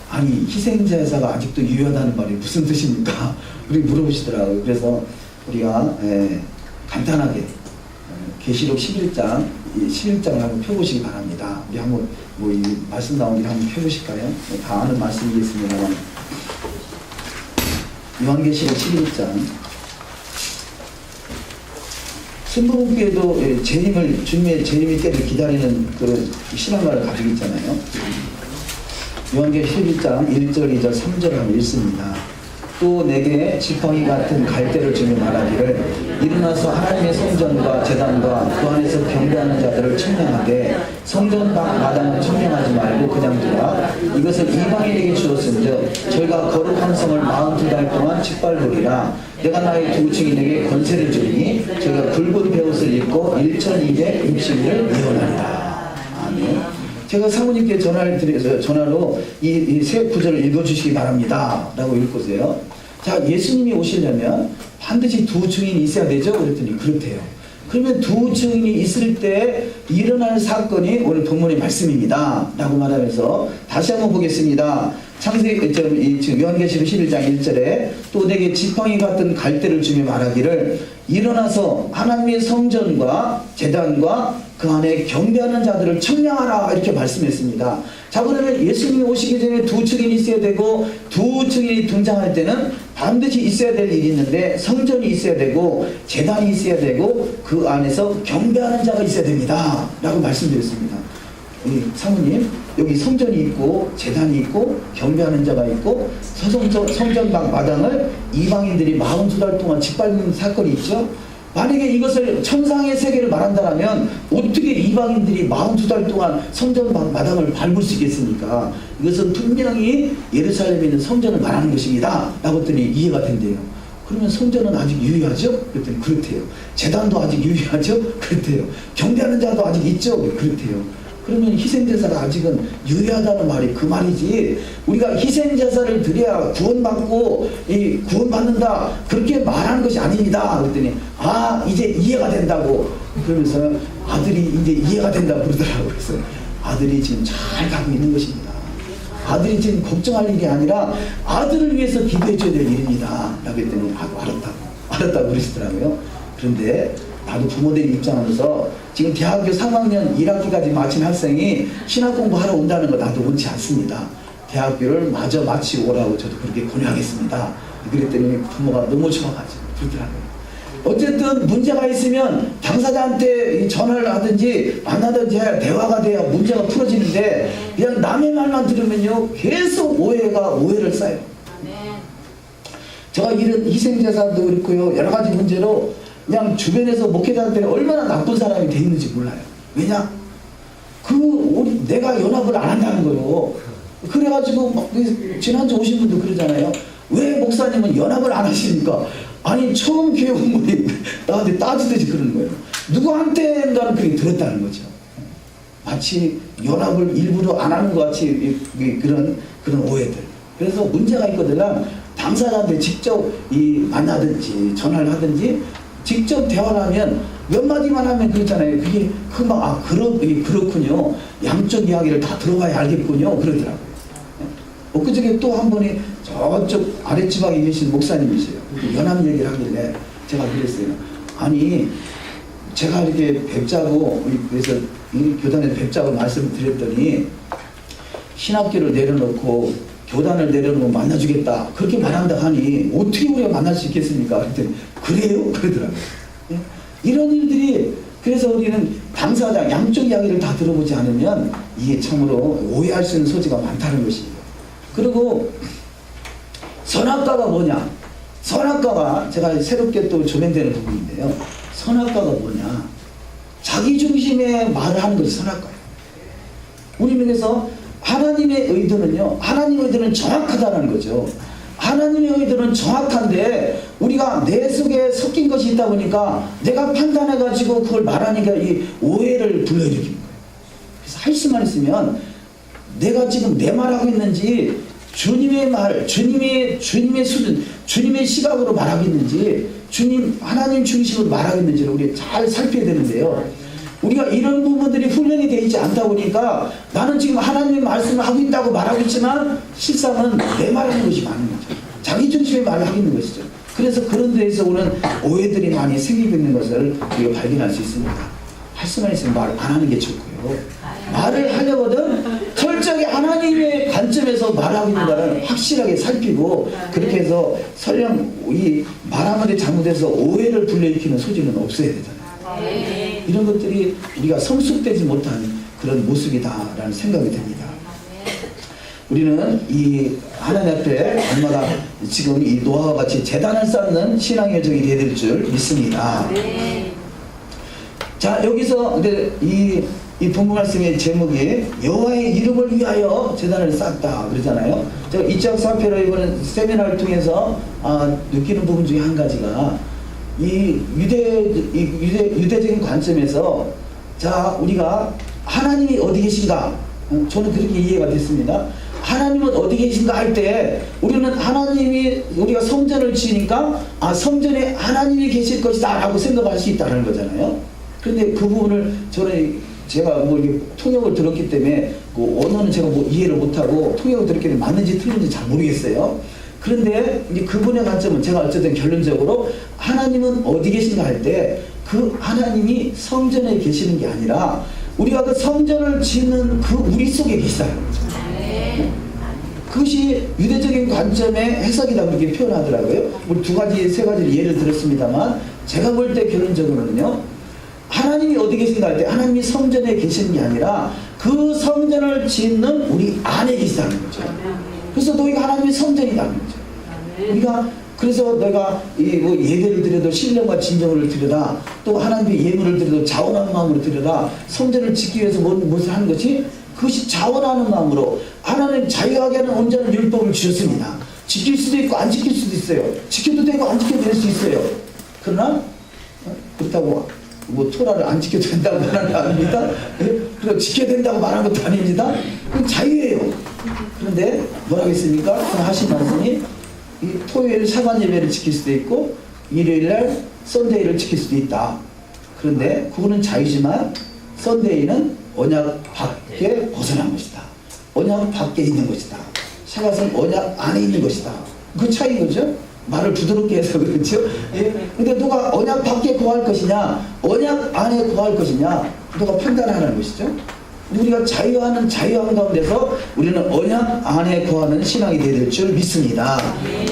아니 희생제사가 아직도 유효하다는 말이 무슨 뜻입니까? 이렇게 물어보시더라고요. 그래서 우리가 간단하게 계시록 11장을 한번 펴보시기 바랍니다. 우리 한번 뭐 이 말씀 나온 길 한번 펴보실까요? 다 아는 말씀이겠습니다만, 요한계시록 11장. 순복음교회도 주님의 재림의 때를 기다리는 그런 신앙가를 가지고 있잖아요. 요한계시록 11장 1절, 2절, 3절을 한번 읽습니다. 또 내게 지팡이 같은 갈대를 주며 말하기를, 일어나서 하나님의 성전과 제단과 그 안에서 경배하는 자들을 청량하되 성전 밖 마당은 청량하지 말고 그냥 두라. 이것을 이방인에게 주었은즉 저희가 거룩한 성을 42달 동안 짓밟으리라. 내가 나의 두 증인에게 권세를 주리니 저희가 붉은 베옷을 입고 1260일을 예언하리라. 아멘. 제가 사모님께 전화를 드려서 전화로 이 세 구절을 읽어주시기 바랍니다 라고 읽고세요. 자, 예수님이 오시려면 반드시 두 증인이 있어야 되죠? 그랬더니 그렇대요. 그러면 두 증인이 있을 때 일어날 사건이 오늘 본문의 말씀입니다 라고 말하면서 다시 한번 보겠습니다. 지금 요한계시록 11장 1절에 또 내게 지팡이 같은 갈대를 주며 말하기를, 일어나서 하나님의 성전과 제단과 그 안에 경배하는 자들을 청량하라 이렇게 말씀했습니다. 자, 그러면 예수님이 오시기 전에 두 증인이 있어야 되고, 두 증인이 등장할 때는 반드시 있어야 될 일이 있는데, 성전이 있어야 되고 제단이 있어야 되고 그 안에서 경배하는 자가 있어야 됩니다 라고 말씀드렸습니다. 사모님, 여기 성전이 있고 제단이 있고 경배하는 자가 있고 성전 밖 마당을 이방인들이 42달 동안 짓밟는 사건이 있죠. 만약에 이것을 천상의 세계를 말한다면 어떻게 이방인들이 42달 동안 성전 밖 마당을 밟을 수 있겠습니까? 이것은 분명히 예루살렘에 있는 성전을 말하는 것입니다 라고 했더니 이해가 된대요. 그러면 성전은 아직 유효하죠? 그랬더니 그렇대요. 제단도 아직 유효하죠? 그렇대요. 경배하는 자도 아직 있죠? 그렇대요. 그러면 희생제사가 아직은 유효하다는 말이 그 말이지, 우리가 희생제사를 드려야 구원받고 구원받는다 그렇게 말하는 것이 아닙니다. 그랬더니 이제 이해가 된다고, 그러면서 아들이 이제 이해가 된다고 그러더라고요. 그래서 아들이 지금 잘 가고 있는 것입니다. 아들이 지금 걱정할 일이 아니라 아들을 위해서 기도해 줘야 될 일입니다 라고 했더니 알았다고 그러시더라고요. 그런데 나도 부모들이 입장하면서 지금 대학교 3학년 1학기까지 마친 학생이 신학 공부하러 온다는 거 나도 원치 않습니다. 대학교를 마저 마치고 오라고 저도 그렇게 권유하겠습니다. 그랬더니 부모가 너무 좋아가지고 그러더라고요. 어쨌든 문제가 있으면 당사자한테 전화를 하든지 만나든지 해야 대화가 돼야 문제가 풀어지는데, 그냥 남의 말만 들으면요 계속 오해를 쌓여요. 제가 이런 희생제사도 그렇고요, 여러 가지 문제로 그냥 주변에서 목회자한테 얼마나 나쁜 사람이 돼 있는지 몰라요. 왜냐? 내가 연합을 안 한다는 거요. 그래가지고 막 지난주 오신 분도 그러잖아요. 왜 목사님은 연합을 안 하십니까? 아니 처음 교회 온 분이 나한테 따지듯이 그러는 거예요. 누구한테 나는 그게 들었다는 거죠. 마치 연합을 일부러 안 하는 것 같이 그런 오해들. 그래서 문제가 있거든요. 당사자한테 직접 만나든지 전화를 하든지 직접 대화를 하면 몇 마디만 하면 그렇잖아요. 그게 금방 그렇군요. 양쪽 이야기를 다 들어봐야 알겠군요. 그러더라고요. 엊그저께 또 한 분이 저쪽 아랫지방에 계신 목사님이세요. 연합 얘기를 하길래 제가 그랬어요. 아니 제가 이렇게 뵙자고 그래서 이 교단에 뵙자고 말씀드렸더니 신학교를 내려놓고 교단을 내려놓고 만나주겠다 그렇게 말한다 하니 어떻게 우리가 만날 수 있겠습니까? 그랬더니 그래요? 그러더라고요. 이런 일들이 그래서 우리는 당사자 양쪽 이야기를 다 들어보지 않으면 이게 참으로 오해할 수 있는 소지가 많다는 것이에요. 그리고 선악과가 뭐냐? 선악과가 제가 새롭게 또 조명되는 부분인데요. 선악과가 뭐냐? 자기 중심의 말을 하는 것이 선악과예요. 우리는 그래서 하나님의 의도는요. 하나님의 의도는 정확하다는 거죠. 하나님의 의도는 정확한데 우리가 내 속에 섞인 것이 있다 보니까 내가 판단해가지고 그걸 말하니까 이 오해를 불러일으키는 거예요. 그래서 할 수만 있으면 내가 지금 내 말하고 있는지 주님의 말, 주님의 수준, 주님의 시각으로 말하고 있는지 주님 하나님 중심으로 말하고 있는지를 우리 잘 살펴야 되는데요. 우리가 이런 부분들이 훈련이 되어 있지 않다 보니까 나는 지금 하나님의 말씀을 하고 있다고 말하고 있지만 실상은 내 말하는 것이 많은 거죠. 자기 중심의 말을 하고 있는 것이죠. 그래서 그런 데에서 오는 오해들이 많이 생기고 있는 것을 우리가 발견할 수 있습니다. 할 수만 있으면 말 안 하는 게 좋고요. 말을 하려거든 철저하게 하나님의 관점에서 말하고 있는 것을 확실하게 살피고 그렇게 해서 설령 이 말하는데 잘못해서 오해를 불러일으키는 소지는 없어야 되잖아요. 이런 것들이 우리가 성숙되지 못한 그런 모습이다라는 생각이 듭니다. 우리는 이 하나님 앞에 날마다 지금 이 노아와 같이 제단을 쌓는 신앙의 여정이 되어야 될 줄 믿습니다. 자, 여기서 근데 이 본문 말씀의 제목이 여호와의 이름을 위하여 제단을 쌓다 그러잖아요. 제가 2장 4편을 이번에 세미나를 통해서 느끼는 부분 중에 한 가지가 이 유대적인 관점에서 자 우리가 하나님이 어디 계신가? 저는 그렇게 이해가 됐습니다. 하나님은 어디 계신가 할 때 우리는 하나님이 우리가 성전을 지으니까 성전에 하나님이 계실 것이다 라고 생각할 수 있다는 거잖아요. 그런데 그 부분을 제가 뭐 이렇게 통역을 들었기 때문에 그 언어는 제가 뭐 이해를 못하고 통역을 들었기 때문에 맞는지 틀린지 잘 모르겠어요. 그런데 이제 그분의 관점은 제가 어쨌든 결론적으로 하나님은 어디 계신가 할 때 그 하나님이 성전에 계시는 게 아니라 우리가 그 성전을 짓는 그 우리 속에 계시다는 거죠. 그것이 유대적인 관점의 해석이다 그렇게 표현하더라고요. 우리 두 가지, 세 가지 예를 들었습니다만 제가 볼 때 결론적으로는요. 하나님이 어디 계신가 할 때 하나님이 성전에 계시는 게 아니라 그 성전을 짓는 우리 안에 계시다는 거죠. 그래서 너희가 하나님의 성전이라는 거죠. 우리가 그래서 너희가 뭐 예배를 드려도 신령과 진정을 드려라 또 하나님의 예물을 드려도 자원하는 마음으로 드려라 성전을 짓기 위해서 무엇을 하는 것이 그것이 자원하는 마음으로 하나님 자유하게 하는 온전한 율법을 주셨습니다. 지킬 수도 있고 안 지킬 수도 있어요. 지켜도 되고 안 지켜도 될 수 있어요. 그러나 그렇다고 뭐 토라를 안 지켜도 된다고 말하는 게 아닙니다. 그리고 지켜야 된다고 말하는 것도 아닙니다. 그건 자유예요. 그런데 뭐라고 했습니까? 하신 말씀이 이 토요일 사관 예배를 지킬 수도 있고 일요일날 썬데이를 지킬 수도 있다. 그런데 그거는 자유지만 썬데이는 언약 밖에 벗어난 것이다. 언약 밖에 있는 것이다. 샤밧은 언약 안에 있는 것이다. 그 차이인 거죠. 말을 부드럽게 해서 그렇죠. 예. 근데 누가 언약 밖에 거할 것이냐 언약 안에 거할 것이냐 누가 판단하는 것이죠. 우리가 자유하는 가운데서 우리는 언약 안에 거하는 신앙이 되어야 될 줄 믿습니다.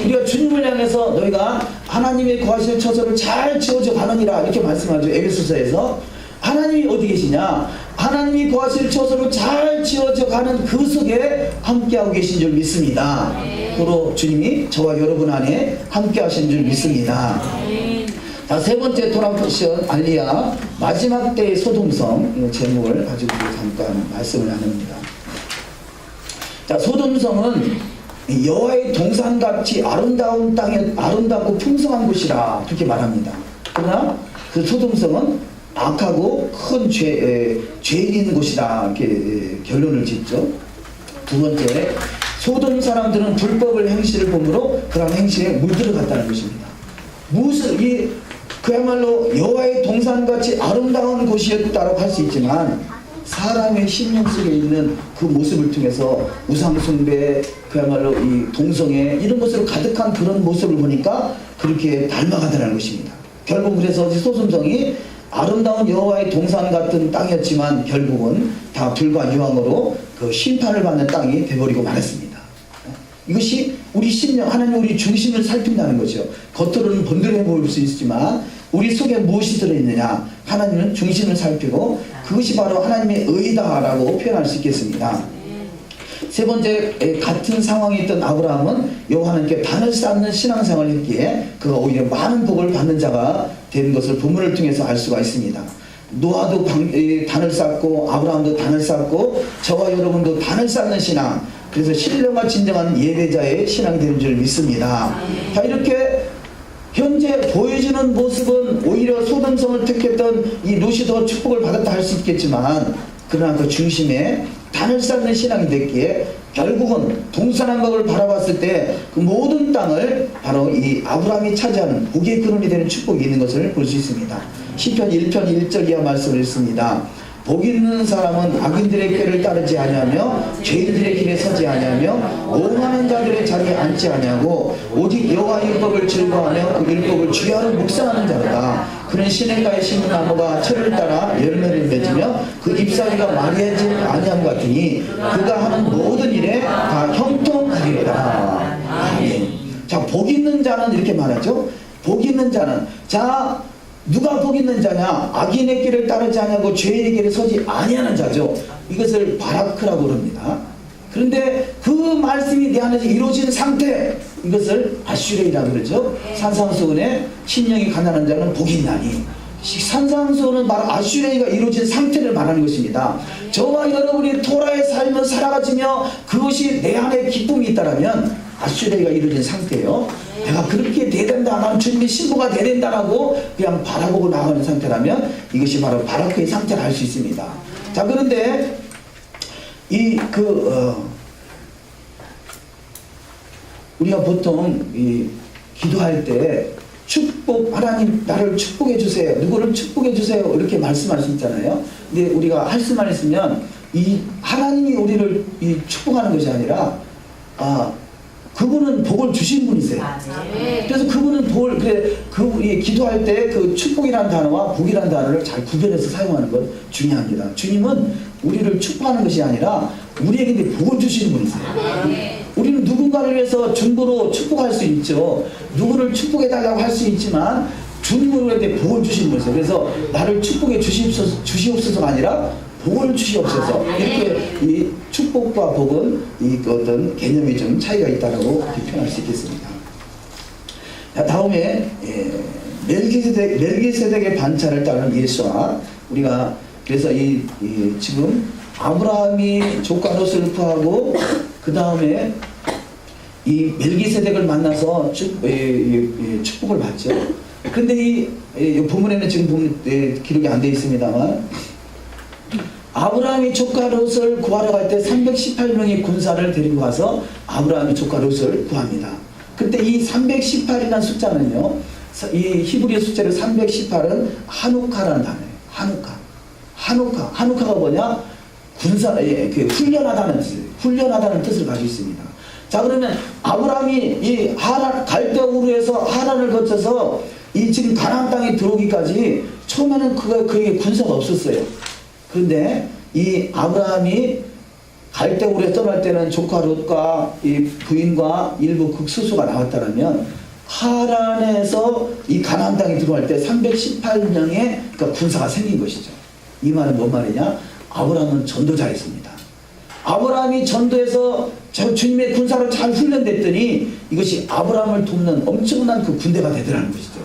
우리가 주님을 향해서 너희가 하나님의 거하실 처소를 잘 지어져 가느니라 이렇게 말씀하죠. 에베소서에서 하나님이 어디 계시냐 하나님이 거하실 처소를 잘 지어져 가는 그 속에 함께하고 계신 줄 믿습니다. 그로 주님이 저와 여러분 안에 함께 하신 줄 믿습니다. 자, 세 번째 토라포션 알리야 마지막 때의 소동성 이 제목을 가지고 잠깐 말씀을 나눕니다. 자, 소돔성은 여호와의 동산같이 아름다운 땅에 아름답고 풍성한 곳이라 그렇게 말합니다. 그러나 그 소돔성은 악하고 큰 죄인 있는 곳이다 이렇게 결론을 짓죠. 두 번째, 소돔 사람들은 불법을 행실을 보므로 그런 행실에 물들어갔다는 것입니다. 그야말로 여호와의 동산같이 아름다운 곳이었다고 할 수 있지만 사람의 심령 속에 있는 그 모습을 통해서 우상숭배, 그야말로 이 동성애 이런 것으로 가득한 그런 모습을 보니까 그렇게 닮아가더라는 것입니다. 결국 그래서 소돔성이 아름다운 여호와의 동산 같은 땅이었지만 결국은 다 불과 유황으로 그 심판을 받는 땅이 되버리고 말았습니다. 이것이 우리 심령, 하나님 우리 중심을 살핀다는 거죠. 겉으로는 번들해 보일 수 있지만 우리 속에 무엇이 들어있느냐, 하나님은 중심을 살피고 그것이 바로 하나님의 의다라고 표현할 수 있겠습니다. 세 번째, 같은 상황에 있던 아브라함은 여호와 하나님께 단을 쌓는 신앙생활을 했기에 그가 오히려 많은 복을 받는 자가 된 것을 본문을 통해서 알 수가 있습니다. 노아도 단을 쌓고 아브라함도 단을 쌓고 저와 여러분도 단을 쌓는 신앙, 그래서 신령과 진정한 예배자의 신앙이 되는 줄 믿습니다. 자, 이렇게 현재 보여지는 모습은 오히려 소돔성을 택했던 이 롯이 더 축복을 받았다 할 수 있겠지만 그러나 그 중심에 단을 쌓는 신앙이 됐기에 결국은 동산한 것을 바라봤을 때 그 모든 땅을 바로 이 아브라함이 차지하는 복의 근원이 되는 축복이 있는 것을 볼 수 있습니다. 시편 1편 1절 이하 말씀을 읽습니다. 복 있는 사람은 악인들의 꾀를 따르지 아니하며 죄인들의 길에 서지 아니하며 오만한 자들의 자리에 앉지 아니하고 오직 여호와의 율법을 즐거워하며 그 율법을 주야로 묵상하는 자로다. 그는 시냇가에 심은 나무가 철을 따라 열매를 맺으며 그 잎사귀가 마르지 아니함 같으니 그가 하는 모든 일에 다 형통하리로다. 아멘. 자, 복 있는 자는 이렇게 말하죠. 복 있는 자는, 자, 누가 복 있는 자냐? 악인의 길을 따르지 아니하고 죄인의 길에 서지 아니하는 자죠. 이것을 바라크라고 그럽니다. 그런데 그 말씀이 내 안에서 이루어진 상태, 이것을 아슈레이라고 그러죠. 산상수훈에 심령이 가난한 자는 복이 있나니, 산상수훈은 바로 아슈레이가 이루어진 상태를 말하는 것입니다. 저와 여러분이 토라의 삶을 살아가지며 그것이 내 안에 기쁨이 있다라면 아슈레이가 이루어진 상태예요. 내가 그렇게 돼야 된다, 난 주님의 신부가 돼야 된다라고 그냥 바라보고 나가는 상태라면 이것이 바로 바라크의 상태를 알 수 있습니다. 자, 그런데 우리가 보통 기도할 때 축복, 하나님 나를 축복해 주세요, 누구를 축복해 주세요 이렇게 말씀할 수 있잖아요. 근데 우리가 할 수만 있으면 이 하나님이 우리를 축복하는 것이 아니라 그분은 복을 주신 분이세요. 그래서 그분은 기도할 때 그 축복이라는 단어와 복이라는 단어를 잘 구별해서 사용하는 것 중요합니다. 주님은 우리를 축복하는 것이 아니라 우리에게 복을 주시는 분이세요. 우리는 누군가를 위해서 중보로 축복할 수 있죠. 누구를 축복해달라고 할 수 있지만 주님으로에게 복을 주시는 분이세요. 그래서 나를 축복해 주시옵소서가 아니라 복을 주시옵소서. 이렇게 이 축복과 복은 어떤 개념이 좀 차이가 있다라고 표현할 수 있겠습니다. 자, 다음에 멜기세덱의 반차를 따르는 예수와 우리가 그래서 지금 아브라함이 조카 롯을 구하고 그 다음에 이 멜기세덱을 만나서 축복을 받죠. 그런데 이 본문에는 지금 기록이 안 되어 있습니다만 아브라함이 조카 롯을 구하러 갈 때 318명의 군사를 데리고 가서 아브라함이 조카 롯을 구합니다. 그때 이 318이라는 숫자는요, 이 히브리 숫자로 318은 하누카라는 단어예요. 하누카가 뭐냐? 훈련하다는 뜻을 가지고 있습니다. 자, 그러면 아브라함이 이 갈대아 우르에서 하란을 거쳐서 이 지금 가나안 땅에 들어오기까지 처음에는 그에게 군사가 없었어요. 그런데 이 아브라함이 갈대아 우르에 떠날 때는 조카 롯과 이 부인과 일부 극소수가 나왔다면 하란에서 이 가나안 땅에 들어갈 때 318명의 군사가 생긴 것이죠. 이 말은 뭔 말이냐? 아브라함은 전도자였습니다. 아브라함이 전도해서 주님의 군사로 잘 훈련됐더니 이것이 아브라함을 돕는 엄청난 그 군대가 되더라는 것이죠.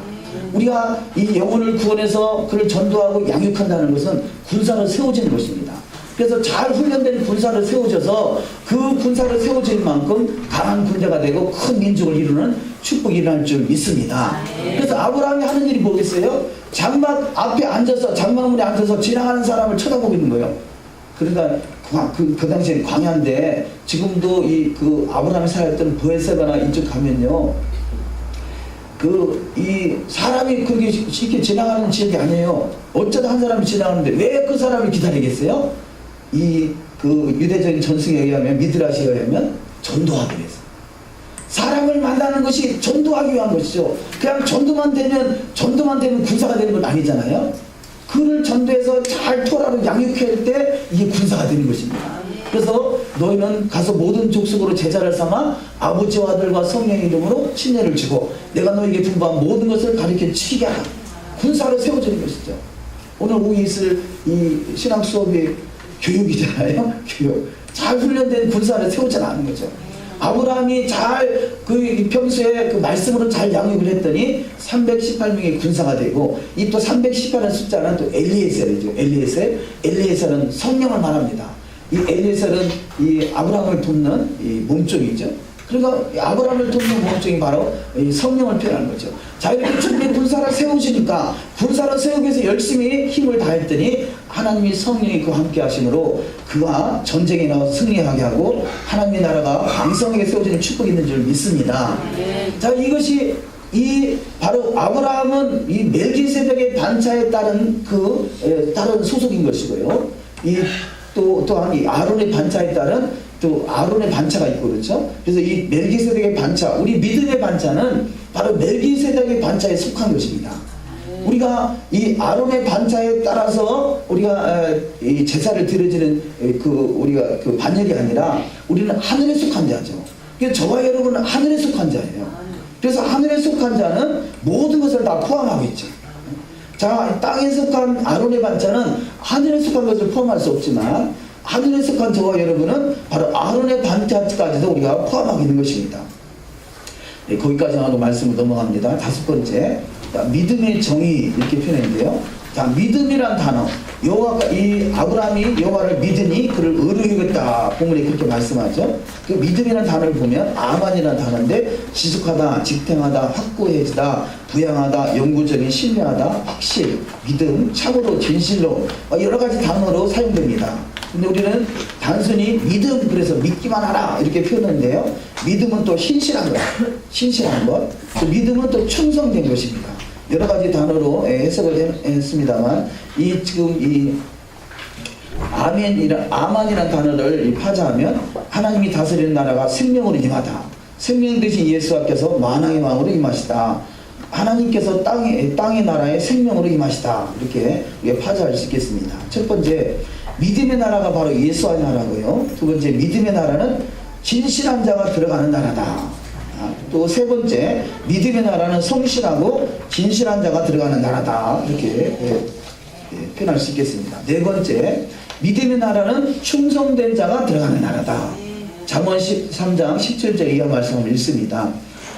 우리가 이 영혼을 구원해서 그를 전도하고 양육한다는 것은 군사로 세워지는 것입니다. 그래서 잘 훈련된 군사를 세워줘서 그 군사를 세워질 만큼 강한 군대가 되고 큰 민족을 이루는 축복이 일어날 줄 믿습니다. 그래서 아브라함이 하는 일이 뭐겠어요? 장막 앞에 앉아서 장막문에 앉아서 지나가는 사람을 쳐다보고 있는 거예요. 그러니까 그 당시에 광야인데 지금도 그 아브라함이 살았던 브에세바나 이쪽 가면요, 이 사람이 그렇게 쉽게 지나가는 지역이 아니에요. 어쩌다 한 사람이 지나가는데 왜 그 사람을 기다리겠어요? 그 유대적인 전승에 의하면, 미드라시에 의하면 전도하기 위해서. 사람을 만나는 것이 전도하기 위한 것이죠. 그냥 전도만 되면 군사가 되는 건 아니잖아요. 그를 전도해서 잘 토라로 양육할 때 이게 군사가 되는 것입니다. 그래서 너희는 가서 모든 족속으로 제자를 삼아 아버지와 아들과 성령의 이름으로 침례를 주고 내가 너희에게 분부한 모든 것을 가르쳐 지키게 하라. 군사를 세워주는 것이죠. 오늘 오후 있을 이 신앙 수업이 교육이잖아요. 교육. 잘 훈련된 군사를 세우지 않는 거죠. 아브라함이 잘 평소에 그 말씀으로 잘 양육을 했더니 318명의 군사가 되고, 이 또 318의 숫자는 또 엘리에셀이죠. 엘리에셀은 성령을 말합니다. 이 엘리에셀은 이 아브라함을 돕는 이 몸종이죠. 그러니까 아브라함을 돕는 몸종이 바로 이 성령을 표현하는 거죠. 자, 이렇게 준비 군사를 세우시니까 군사를 세우기 위해서 열심히 힘을 다했더니 하나님이 성령이 그와 함께 하심으로 그가 전쟁에 나와서 승리하게 하고 하나님의 나라가 왕성하게 세워지는 축복이 있는 줄 믿습니다. 자, 이것이 바로 아브라함은 이 멜기세덱의 반차에 따른 따른 소속인 것이고요. 또한 이 아론의 반차에 따른 또 아론의 반차가 있고 그렇죠. 그래서 이 멜기세덱의 반차, 우리 믿음의 반차는 바로 멜기세덱의 반차에 속한 것입니다. 우리가 이 아론의 반차에 따라서 우리가 이 제사를 드려지는 우리가 그 반열이 아니라 우리는 하늘에 속한 자죠. 그래서 저와 여러분은 하늘에 속한 자예요. 그래서 하늘에 속한 자는 모든 것을 다 포함하고 있죠. 자, 땅에 속한 아론의 반차는 하늘에 속한 것을 포함할 수 없지만 하늘에 속한 저와 여러분은 바로 아론의 반차까지도 우리가 포함하고 있는 것입니다. 네, 거기까지 하고 말씀을 넘어갑니다. 다섯 번째, 믿음의 정의 이렇게 표현했는데요. 자, 믿음이란 단어, 이 아브라함이 여호와를 믿으니 그를 의로 여겼다. 본문에 그렇게 말씀하죠. 그 믿음이란 단어를 보면 아만이란 단어인데 지속하다, 직행하다, 확고해지다, 부양하다, 영구적인 신뢰하다, 확실, 믿음, 참으로, 진실로 여러 가지 단어로 사용됩니다. 근데 우리는 단순히 믿음, 그래서 믿기만 하라 이렇게 표현하는데요. 믿음은 또 신실한 것, 그 믿음은 또 충성된 것입니다. 여러 가지 단어로 해석을 했습니다만, 지금 아만이라는 단어를 파자하면 하나님이 다스리는 나라가 생명으로 임하다. 생명 되신 예수께서 만왕의 왕으로 임하시다. 하나님께서 땅의 나라에 생명으로 임하시다. 이렇게 파자할 수 있겠습니다. 첫 번째, 믿음의 나라가 바로 예수의 나라고요. 두 번째, 믿음의 나라는 진실한 자가 들어가는 나라다. 또 세 번째, 믿음의 나라는 성실하고 진실한 자가 들어가는 나라다. 이렇게 표현할 수 있겠습니다. 네 번째, 믿음의 나라는 충성된 자가 들어가는 나라다. 잠언 13장 17절 이하 말씀을 읽습니다.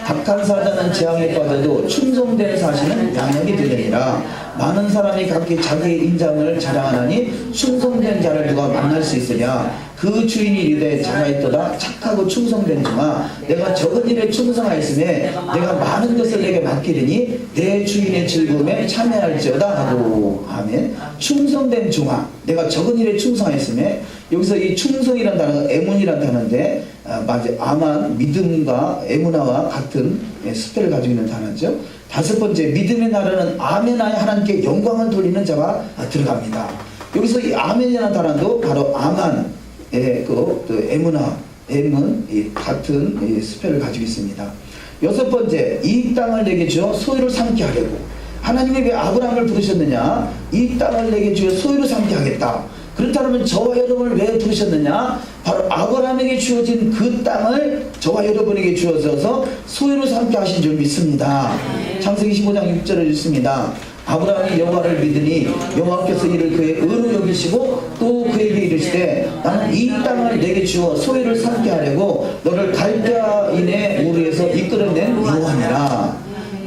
악한 사자는 재앙에 빠져도 충성된 사신은 양육이 되느니라. 많은 사람이 각기 자기의 인장을 자랑하나니 충성된 자를 누가 만날 수 있으랴. 그 주인이 이르되 잘하였도다. 착하고 충성된 종아, 내가 적은 일에 충성하였음에 내가 많은 것을 내게 맡기리니 내 주인의 즐거움에 참여할지어다 하고. 아멘. 충성된 종아, 내가 적은 일에 충성하였음에, 여기서 이 충성이라는 단어가 에문이라는 단어인데 아만, 믿음과 에문화와 같은 스펠을 가지고 있는 단어죠. 다섯 번째, 믿음의 나라는 아멘하여 하나님께 영광을 돌리는 자가 들어갑니다. 여기서 이 아멘이라는 단어도 바로 아만, 에문화, 에문 같은 스펠을 가지고 있습니다. 여섯 번째, 이 땅을 내게 주어 소유를 삼게 하려고. 하나님이 왜 아브라함을 부르셨느냐? 이 땅을 내게 주어 소유를 삼게 하겠다. 그렇다면 저와 여러분을 왜 부르셨느냐? 바로 아브라함에게 주어진 그 땅을 저와 여러분에게 주어져서 소유를 삼게 하신 줄 믿습니다. 창세기 15장 6절을 읽습니다. 아브라함이 여호와를 믿으니 여호와께서 이를 그의 의로 여기시고 또 그에게 이르시되 나는 이 땅을 내게 주어 소유를 삼게 하려고 너를 갈대아인의 우르에서 이끌어낸 여호와니라.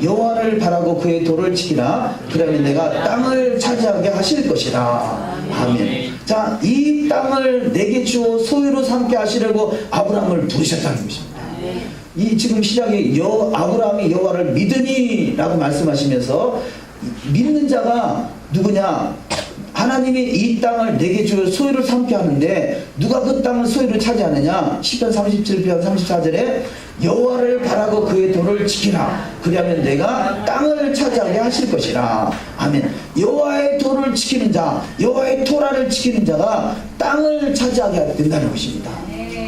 여호와를 바라고 그의 도를 지키라. 그러면 내가 땅을 차지하게 하실 것이라. 아멘. 자, 이 땅을 내게 주어 소유로 삼게 하시려고 아브라함을 부르셨다는 것입니다. 이 지금 시작에 아브라함이 여호와를 믿으니라고 말씀하시면서 믿는 자가 누구냐? 하나님이 이 땅을 내게 주어 소유를 삼게 하는데 누가 그 땅을 소유를 차지하느냐? 시편 37편 34절에 여호와를 바라고 그의 도를 지키라. 그리하면 내가 땅을 차지하게 하실 것이라. 아멘. 여호와의 도를 지키는 자, 여호와의 토라를 지키는 자가 땅을 차지하게 된다는 것입니다.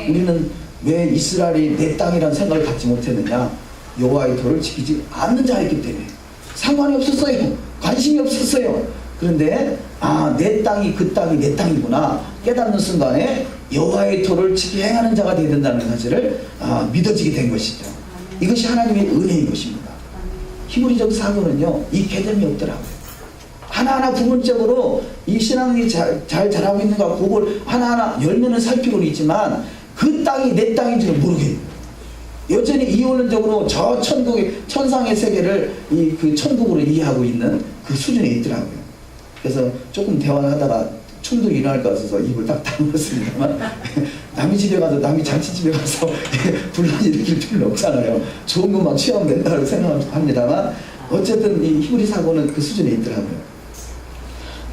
우리는 왜 이스라엘이 내 땅이라는 생각을 갖지 못했느냐? 여호와의 도를 지키지 않는 자였기 때문에 상관이 없었어요. 관심이 없었어요. 그런데 내 땅이 그 땅이 내 땅이구나 깨닫는 순간에 여호와의 도를 지키 행하는 자가 되어야 된다는 사실을 믿어지게 된 것이죠. 이것이 하나님의 은혜인 것입니다. 히브리적 사고는요 이 개념이 없더라고요. 하나하나 부분적으로 이 신앙이 잘 자라고 있는가 그걸 하나하나 열면을 살피고는 있지만 그 땅이 내 땅인지는 모르겠어요. 여전히 이원론적으로 저 천국의 천상의 세계를 그 천국으로 이해하고 있는 그 수준에 있더라고요. 그래서 조금 대화를 하다가 충돌이 일어날 것 같아서 입을 딱 다물었습니다만 남의 집에 가서 남의 잔치집에 가서 분란이 일으킬 필요는 없잖아요. 좋은 것만 취하면 된다고 생각합니다만 어쨌든 이 히브리 사고는 그 수준에 있더라고요.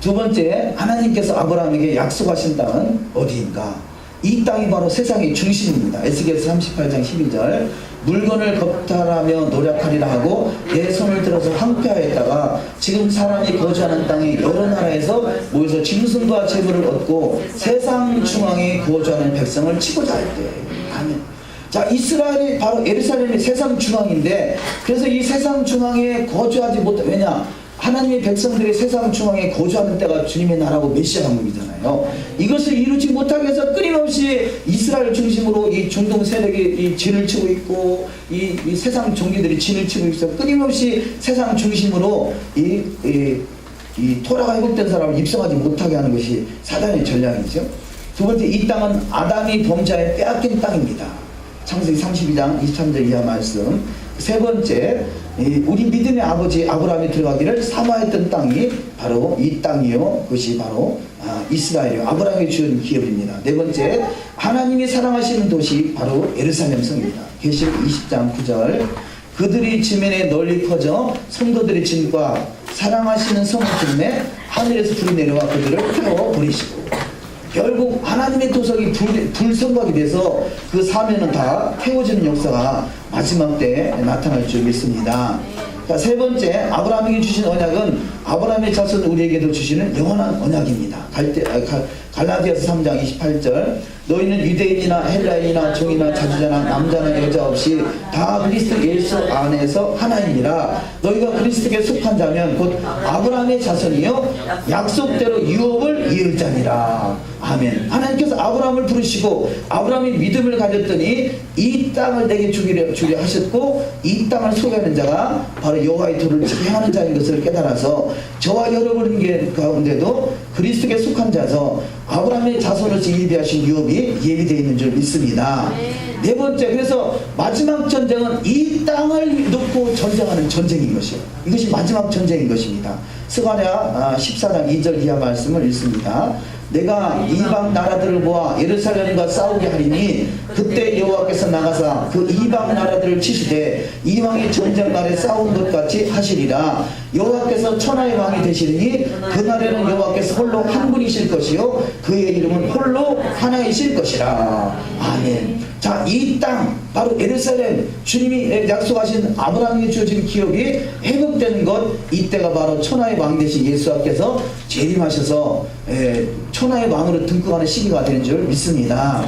두 번째, 하나님께서 아브라함에게 약속하신 땅은 어디인가? 이 땅이 바로 세상의 중심입니다. 에스겔서 38장 12절 물건을 겁탈하며 노력하리라 하고 내 손을 들어서 황폐하였다가 지금 사람이 거주하는 땅이 여러 나라에서 모여서 짐승과 재물을 얻고 세상 중앙에 거주하는 백성을 치고자 할 때. 아멘. 자, 이스라엘이 바로 예루살렘이 세상 중앙인데 그래서 이 세상 중앙에 거주하지 못해. 왜냐? 하나님의 백성들이 세상 중앙에 거주하는 때가 주님의 나라고 메시아 왕국이잖아요. 이것을 이루지 못하기 위해서 끊임없이 이스라엘 중심으로 이 중동 세력이 이 진을 치고 있고 이 세상 종교들이 진을 치고 있어 끊임없이 세상 중심으로 이 토라가 회복된 사람을 입성하지 못하게 하는 것이 사단의 전략이죠. 두 번째, 이 땅은 아담이 범죄에 빼앗긴 땅입니다. 창세기 32장 23절 이하 말씀. 세 번째, 우리 믿음의 아버지 아브라함이 들어가기를 사모했던 땅이 바로 이 땅이요. 그것이 바로 이스라엘이요. 아브라함이 주은 기업입니다. 네 번째, 하나님이 사랑하시는 도시 바로 예루살렘 성입니다. 계시록 20장 9절 그들이 지면에 널리 퍼져 성도들의 진과 사랑하시는 성을 때문에 하늘에서 불이 내려와 그들을 태워버리시고 결국 하나님의 도석이 불성각이 돼서 그 사면은 다 태워지는 역사가 마지막 때에 나타날 줄 믿습니다. 자, 세 번째, 아브라함에게 주신 언약은 아브라함의 자손 우리에게도 주시는 영원한 언약입니다. 갈라디아서 3장 28절 너희는 유대인이나 헬라인이나 종이나 자주자나 남자나 여자 없이 다 그리스도 예수 안에서 하나이니라. 너희가 그리스도께 속한 자면 곧 아브라함의 자손이요 약속대로 유업을 이을 자니라. 아멘. 하나님께서 아브라함을 부르시고 아브라함이 믿음을 가졌더니 이 땅을 내게 주려 하셨고 이 땅을 소유하는 자가 바로 여호와의 도를 행하는 자인 것을 깨달아서 저와 여러분 가운데도 그리스도께 속한 자서 아브라함의 자손으로서 예비하신 유업이 예비되어 있는 줄 믿습니다. 네 번째, 그래서 마지막 전쟁은 이 땅을 놓고 전쟁하는 전쟁인 것이에요. 이것이 마지막 전쟁인 것입니다. 스가랴 14장 2절 이하 말씀을 읽습니다. 내가 이방 나라들을 모아 예루살렘과 싸우게 하리니 그때 여호와께서 나가사 그 이방 나라들을 치시되 이왕이 전쟁 날에 싸운 것 같이 하시리라. 여호와께서 천하의 왕이 되시리니 그날에는 여호와께서 홀로 한 분이실 것이요 그의 이름은 홀로 하나이실 것이라. 아멘. 자, 이 땅 바로 예루살렘 주님이 약속하신 아브라함에게 주어진 기업이 회복되는 것, 이때가 바로 천하의 왕 되신 예수께서 재림하셔서 천하의 왕으로 등극하는 시기가 되는 줄 믿습니다.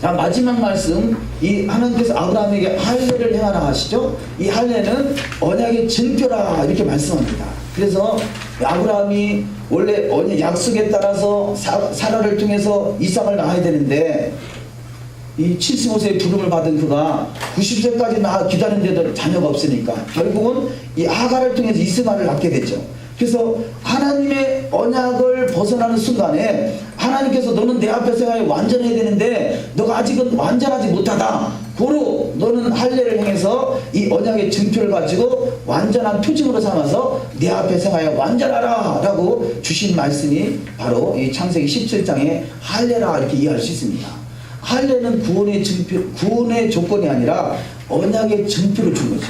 자, 마지막 말씀, 이 하나님께서 아브라함에게 할례를 행하라 하시죠. 이 할례는 언약의 증표라 이렇게 말씀합니다. 그래서 아브라함이 원래 약속에 따라서 사라를 통해서 이삭을 낳아야 되는데 이 75세의 부름을 받은 그가 90세까지 기다리는데도 자녀가 없으니까 결국은 이 하갈을 통해서 이스마엘을 낳게 됐죠. 그래서 하나님의 언약을 벗어나는 순간에 하나님께서 너는 내 앞에서 완전해야 되는데 너가 아직은 완전하지 못하다. 고로 너는 할례를 행해서 이 언약의 증표를 가지고 완전한 표징으로 삼아서 내 앞에 생하여 완전하라 라고 주신 말씀이 바로 이 창세기 17장의 할례라 이렇게 이해할 수 있습니다. 할례는 구원의 증표, 구원의 조건이 아니라 언약의 증표를 준 거죠.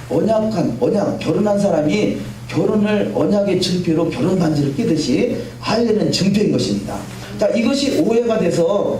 언약, 결혼한 사람이 결혼을 언약의 증표로 결혼 반지를 끼듯이 할례는 증표인 것입니다. 자, 이것이 오해가 돼서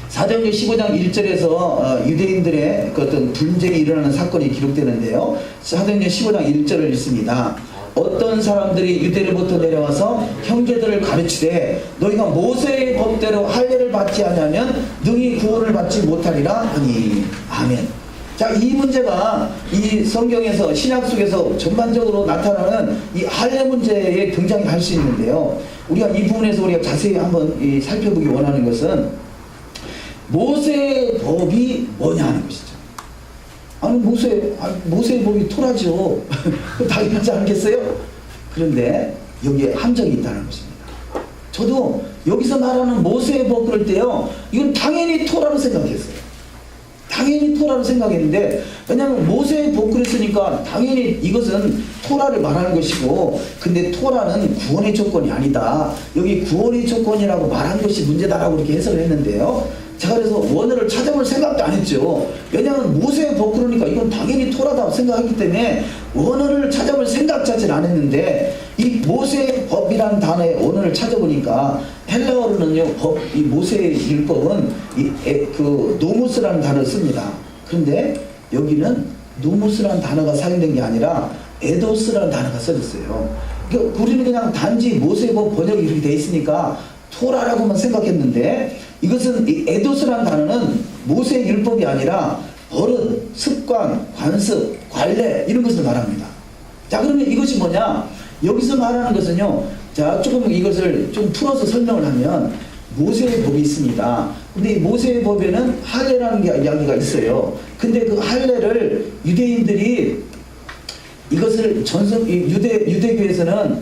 사도행전 15장 1절에서 유대인들의 그 어떤 분쟁이 일어나는 사건이 기록되는데요. 사도행전 15장 1절을 읽습니다. 어떤 사람들이 유대로부터 내려와서 형제들을 가르치되 너희가 모세의 법대로 할례를 받지 않으면 능히 구원을 받지 못하리라 하니. 아멘. 자, 이 문제가 이 성경에서 신약 속에서 전반적으로 나타나는 이 할례 문제에 등장을 할 수 있는데요. 우리가 이 부분에서 우리가 자세히 한번 살펴보기 원하는 것은 모세의 법이 뭐냐 하는 것이죠. 아니 모세의 법이 토라죠. 당연하지 않겠어요? 그런데 여기에 함정이 있다는 것입니다. 저도 여기서 말하는 모세의 법 그럴 때요, 이건 당연히 토라로 생각했어요. 당연히 토라로 생각했는데, 왜냐하면 모세의 법 그랬으니까 당연히 이것은 토라를 말하는 것이고, 근데 토라는 구원의 조건이 아니다, 여기 구원의 조건이라고 말한 것이 문제다라고 이렇게 해석을 했는데요. 제가 그래서 원어를 찾아볼 생각도 안 했죠. 왜냐하면 모세의 법 그러니까 이건 당연히 토라다고 생각했기 때문에 원어를 찾아볼 생각 자체를 안 했는데, 이 모세의 법이라는 단어의 원어를 찾아보니까 헬라어로는요, 이 모세의 율법은 그 노무스라는 단어를 씁니다. 그런데 여기는 노무스라는 단어가 사용된 게 아니라 에도스라는 단어가 써졌어요. 그러니까 우리는 그냥 단지 모세의 법 번역이 이렇게 돼 있으니까 토라라고만 생각했는데, 이것은 이 에도스라는 단어는 모세의 율법이 아니라 버릇, 습관, 관습, 관례 이런 것을 말합니다. 자, 그러면 이것이 뭐냐? 여기서 말하는 것은요, 자, 조금 이것을 좀 풀어서 설명을 하면 모세의 법이 있습니다. 근데 이 모세의 법에는 할례라는 게 이야기가 있어요. 근데 그 할례를 유대인들이 이것을 유대교에서는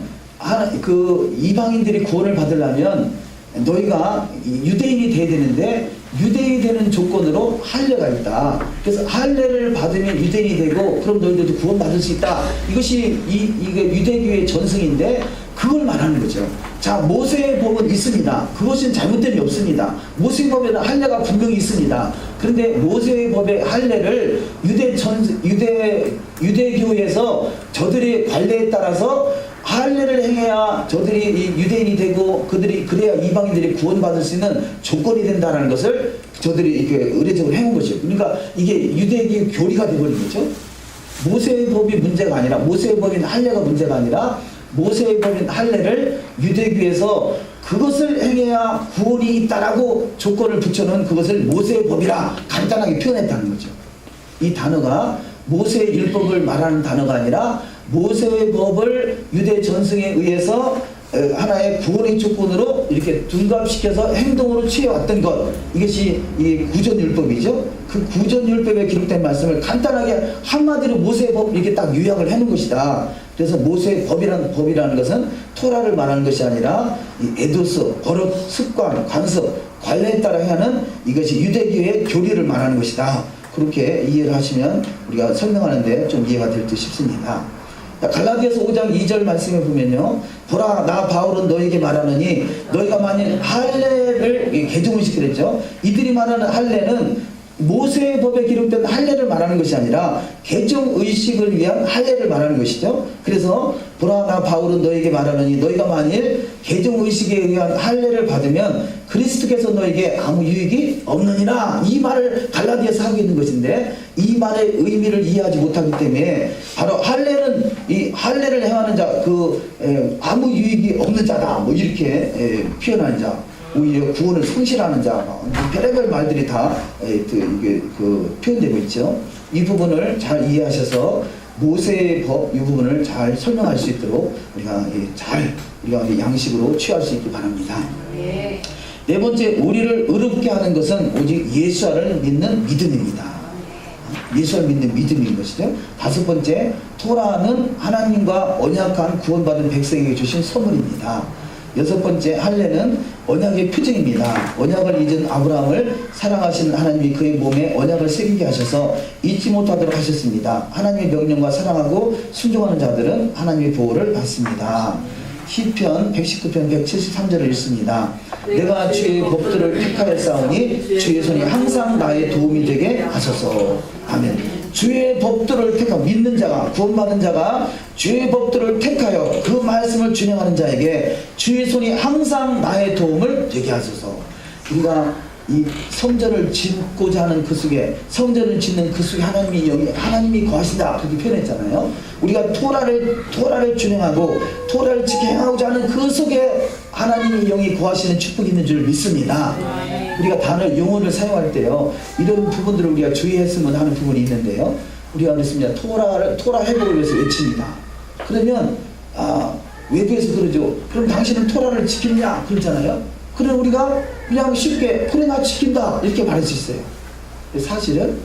그 이방인들이 구원을 받으려면 너희가 유대인이 돼야 되는데, 유대인이 되는 조건으로 할례가 있다. 그래서 할례를 받으면 유대인이 되고 그럼 너희들도 구원받을 수 있다. 이것이 이게 유대교의 전승인데 그걸 말하는 거죠. 자, 모세의 법은 있습니다. 그것은 잘못됨이 없습니다. 모세의 법에는 할례가 분명히 있습니다. 그런데 모세의 법의 할례를 유대교에서 저들의 관례에 따라서 할례를 행해야 저들이 이 유대인이 되고 그래야 이방인들이 구원받을 수 있는 조건이 된다는 것을 저들이 이렇게 의례적으로 해온 거죠. 그러니까 이게 유대교의 교리가 되어버린 거죠. 모세의 법이 문제가 아니라, 모세의 법인 할례가 문제가 아니라, 모세의 법인 할례를 유대교에서 그것을 행해야 구원이 있다라고 조건을 붙여놓은 그것을 모세의 법이라 간단하게 표현했다는 거죠. 이 단어가 모세의 율법을 말하는 단어가 아니라 모세의 법을 유대 전승에 의해서 하나의 구원의 조건으로 이렇게 둔갑시켜서 행동으로 취해왔던 것, 이것이 이 구전율법이죠. 그 구전율법에 기록된 말씀을 간단하게 한마디로 모세의 법 이렇게 딱 요약을 해놓은 것이다. 그래서 모세의 법이라는 것은 토라를 말하는 것이 아니라 이 에도스, 버릇, 습관, 관습, 관례에 따라 하는 이것이 유대교의 교리를 말하는 것이다. 그렇게 이해를 하시면 우리가 설명하는데 좀 이해가 될 듯 싶습니다. 갈라디아서 5장 2절 말씀에 보면요, 보라, 나 바울은 너에게 말하느니 너희가 만일 할례를 개종의식 그랬죠. 이들이 말하는 할례는 모세의 법에 기록된 할례를 말하는 것이 아니라 개종의식을 위한 할례를 말하는 것이죠. 그래서 보라, 나 바울은 너에게 말하느니 너희가 만일 개종의식에 의한 할례를 받으면 그리스도께서 너에게 아무 유익이 없느니라, 이 말을 갈라디아서 하고 있는 것인데, 이 말의 의미를 이해하지 못하기 때문에 바로 할례는 이 할례를 행하는 자, 아무 유익이 없는 자다, 뭐 이렇게 표현하는 자, 오히려 구원을 상실하는 자, 별의별 말들이 다 이게 표현되고 있죠. 이 부분을 잘 이해하셔서 모세의 법 이 부분을 잘 설명할 수 있도록 우리가 양식으로 취할 수 있기 바랍니다. 네 번째, 우리를 의롭게 하는 것은 오직 예수를 믿는 믿음입니다. 예수를 믿는 믿음인 것이죠. 다섯 번째, 토라는 하나님과 언약한 구원받은 백성에게 주신 선물입니다. 여섯 번째 할례는 언약의 표징입니다. 언약을 잊은 아브라함을 사랑하시는 하나님이 그의 몸에 언약을 새기게 하셔서 잊지 못하도록 하셨습니다. 하나님의 명령과 사랑하고 순종하는 자들은 하나님의 보호를 받습니다. 시편 119편 173절을 읽습니다. 내가 주의 법들을 택하였사오니 주의 손이 항상 나의 도움이 되게 하소서. 아멘. 주의 법들을 택하여 믿는 자가, 구원받은 자가 주의 법들을 택하여 그 말씀을 준행하는 자에게 주의 손이 항상 나의 도움을 되게 하소서. 우리가 이 성전을 짓고자 하는 그 속에, 성전을 짓는 그 속에 하나님이 거하신다, 그렇게 표현했잖아요. 우리가 토라를 준행하고 토라를 지켜 행하고자 하는 그 속에 하나님의 영이 거하시는 축복이 있는 줄 믿습니다. 우리가 단어 용어를 사용할 때요, 이런 부분들을 우리가 주의했으면 하는 부분이 있는데요, 우리가 그랬습니다. 토라 회복을 위해서 외칩니다. 그러면 외부에서 그러죠. 그럼 당신은 토라를 지키느냐 그러잖아요. 그럼 우리가 그냥 쉽게 그래 나 지킨다 이렇게 말할 수 있어요. 사실은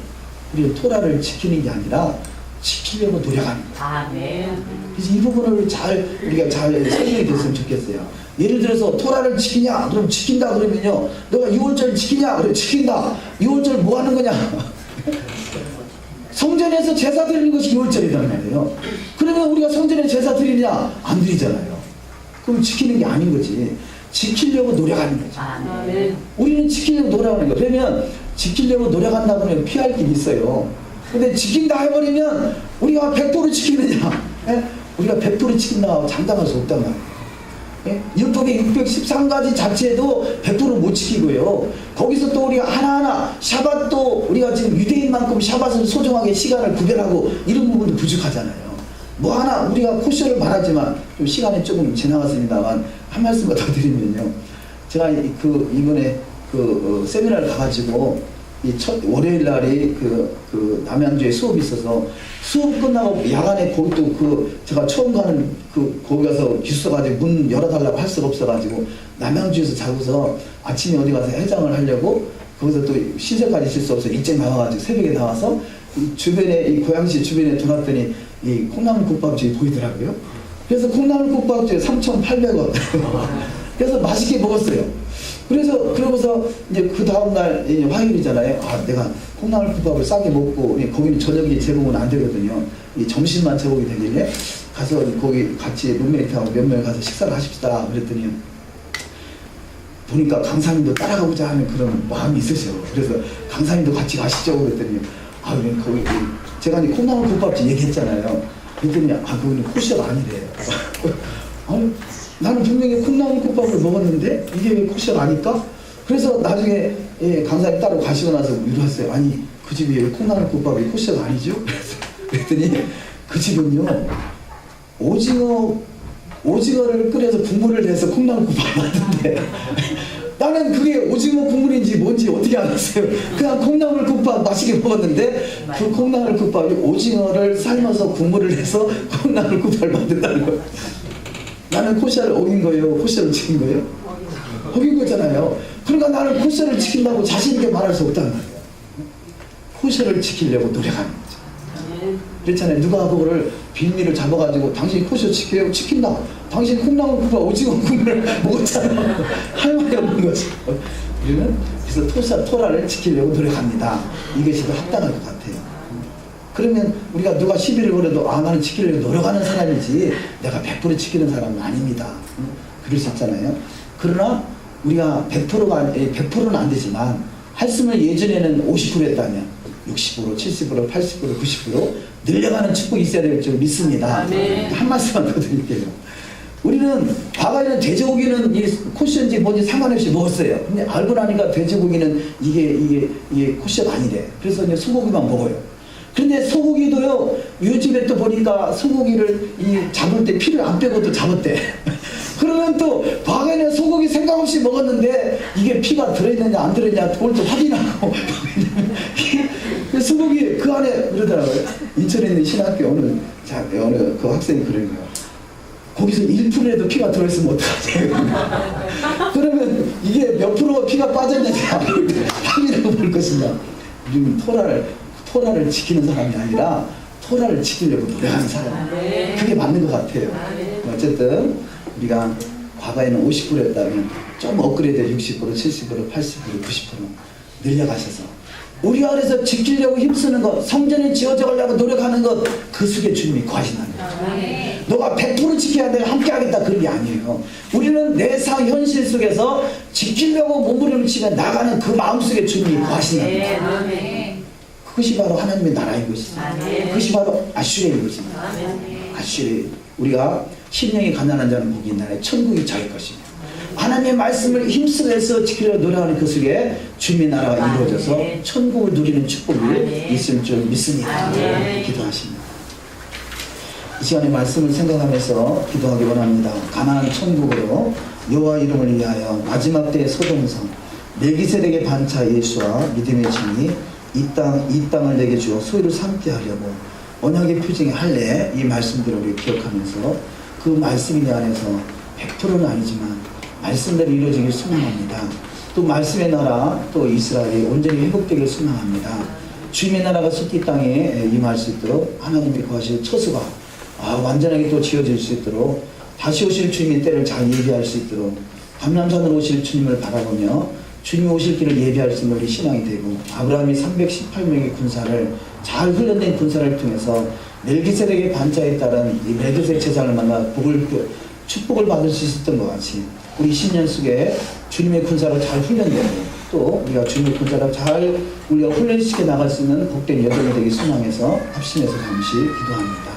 우리는 토라를 지키는 게 아니라 지키려고 노력하는 거예요. 그래서 이 부분을 우리가 잘 설명이 됐으면 좋겠어요. 예를 들어서 토라를 지키냐? 그럼 지킨다 그러면요, 너가 6월절 지키냐? 그래 지킨다. 6월절 뭐 하는 거냐? 성전에서 제사 드리는 것이 6월절이란 말이에요. 그러면 우리가 성전에 제사 드리냐? 안 드리잖아요. 그럼 지키는 게 아닌 거지. 지키려고 노력하는 거죠. 우리는 지키려고 노력하는 거예요. 그러면 지키려고 노력한다 그러면 피할 길이 있어요. 근데 지킨다 해버리면 우리가 100% 지키느냐? 예? 우리가 100% 지킨다고 장담할 수 없단 말이에요. 예? 율법의 613가지 자체도 100% 못 지키고요. 거기서 또 우리가 하나하나 샤밧도 우리가 지금 유대인만큼 샤밧을 소중하게 시간을 구별하고 이런 부분도 부족하잖아요. 뭐 하나 우리가 코셔를 말하지만 좀 시간이 조금 지나갔습니다만 한 말씀만 더 드리면요, 제가 이번에 세미나를 가가지고 이 첫 월요일 날이 남양주에 수업이 있어서 수업 끝나고 야간에 거기 또 제가 처음 가는 거기 가서 기숙사가지고 문 열어달라고 할 수가 없어가지고 남양주에서 자고서 아침에 어디 가서 해장을 하려고 거기서 또 신세까지 있을 수 없어 일찍 나와가지고 새벽에 나와서 이 고양시 주변에 돌았더니 이 콩나물국밥집이 보이더라고요. 그래서 콩나물국밥집에 3,800원. 그래서 맛있게 먹었어요. 그러고서 이제 그 다음날 화요일이잖아요. 내가 콩나물국밥을 싸게 먹고, 거기는 저녁이 제공은 안 되거든요. 이 점심만 제공이 되길래 가서 거기 같이 룸메이트하고 몇 명 가서 식사를 하십시다 그랬더니 보니까 강사님도 따라가고자 하는 그런 마음이 있으셔. 그래서 강사님도 같이 가시죠 그랬더니 거기 제가 이제 콩나물국밥집 얘기했잖아요. 그랬더니 그거는 코시가 아니래요. 아니, 나는 분명히 콩나물국밥을 먹었는데 이게 왜 코시가 아닐까? 그래서 나중에 강사님 따로 가시고 나서 물었어요. 아니 그 집이 왜 콩나물국밥이 코시가 아니죠? 그랬더니 그 집은요, 오징어를 끓여서 국물을 내서 콩나물국밥 만든대. 나는 그게 오징어 국물인지 뭔지 어떻게 알았어요. 그냥 콩나물국밥 맛있게 먹었는데 그 콩나물국밥이 오징어를 삶아서 국물을 내서 콩나물국밥을 만든다는 거예요. 나는 코시아를 어긴 거예요? 코시아를 지킨 거예요? 어긴 거잖아요. 그러니까 나는 코시아를 지킨다고 자신있게 말할 수 없다는 거예요. 코시아를 지키려고 노력하는 거죠. 그렇잖아요. 누가 그거를 빌미를 잡아가지고 당신이 코시아 지켜요? 지킨다. 당신 콩나물국밥 오징어 국물을 먹었잖아. 할 말이 없는 거죠. 우리는 그래서 토라를 지키려고 노력합니다. 이것이 더 합당할 것 같아요. 그러면 우리가 누가 시비를 걸어도 나는 지키려고 노력하는 사람이지 내가 100% 지키는 사람은 아닙니다. 그럴 수 있잖아요. 그러나 우리가 100%는 안 되지만 했으면 예전에는 50% 했다면 60%, 70%, 80%, 90% 늘려가는 축복이 있어야 될 줄 믿습니다. 한 말씀만 더 드릴게요. 우리는 과거에는 돼지고기는 이 코시인지 뭔지 상관없이 먹었어요. 근데 알고 나니까 돼지고기는 이게 코시가 아니래. 그래서 이제 소고기만 먹어요. 근데 소고기도요, 요즘에 또 보니까 소고기를 잡을 때 피를 안 빼고 또 잡았대. 그러면 또 과거에는 소고기 생각 없이 먹었는데 이게 피가 들어있느냐 안 들어있느냐 그걸 또 확인하고 소고기 그 안에 그러더라고요. 인천에 있는 신학교 어느 그 학생이 그런 거예요. 거기서 1%라도 피가 들어있으면 어떡하지? 그러면 이게 몇 프로 피가 빠졌느냐 확인하고 볼 것인가. 우리는 토라를 지키는 사람이 아니라 토라를 지키려고 노력하는 사람. 그게 맞는 것 같아요. 어쨌든 우리가 과거에는 50%였다면 좀 업그레이드 60%, 70%, 80%, 90% 늘려가셔서 우리 안에서 지키려고 힘쓰는 것, 성전이 지어져 가려고 노력하는 것, 그 속에 주님이 거하신다는 거죠. 너가 100% 지켜야 돼, 함께 하겠다, 그런 게 아니에요. 우리는 내 상 현실 속에서 지키려고 몸부림치며 나가는 그 마음속에 주님이 거하신다는 거죠. 그것이 바로 하나님의 나라인 것입니다. 그것이 바로 아슈레인 것입니다. 아슈레. 우리가 심령이 가난한 자는 복이 있나니 천국이 자기 것입니다. 하나님의 말씀을 힘쓰면서 지키려 노력하는 그 속에 주님의 나라가 이루어져서 천국을 누리는 축복이 있을 줄 믿습니다. 기도하십니다. 이 시간에 말씀을 생각하면서 기도하기 원합니다. 가나안 천국으로 여호와 이름을 위하여 마지막 때의 소동성 멜기세덱의 반차 예수와 믿음의 증이 이 땅을 내게 주어 소유를 삼게 하려고 언약의 표징의 할례, 이 말씀들을 우리 기억하면서 그 말씀이 내 안에서 100%는 아니지만 말씀대로 이루어지길 소망합니다. 또 말씀의 나라, 또 이스라엘이 온전히 회복되길 소망합니다. 주님의 나라가 속히 땅에 임할 수 있도록 하나님이 거하실 처소가 완전하게 또 지어질 수 있도록 다시 오실 주님의 때를 잘 예비할 수 있도록 감람산으로 오실 주님을 바라보며 주님이 오실 길을 예비할 수 있는 우리 신앙이 되고 아브라함이 318명의 군사를 잘 훈련된 군사를 통해서 멜기세덱의 반차에 따른 이 멜기세덱 제사를 만나 축복을 받을 수 있었던 것 같이 우리 10년 속에 주님의 군사를 잘 훈련되고 또 우리가 주님의 군사를 잘 우리가 훈련시켜 나갈 수 있는 복된 여정이 되기 소망해서 합심해서 잠시 기도합니다.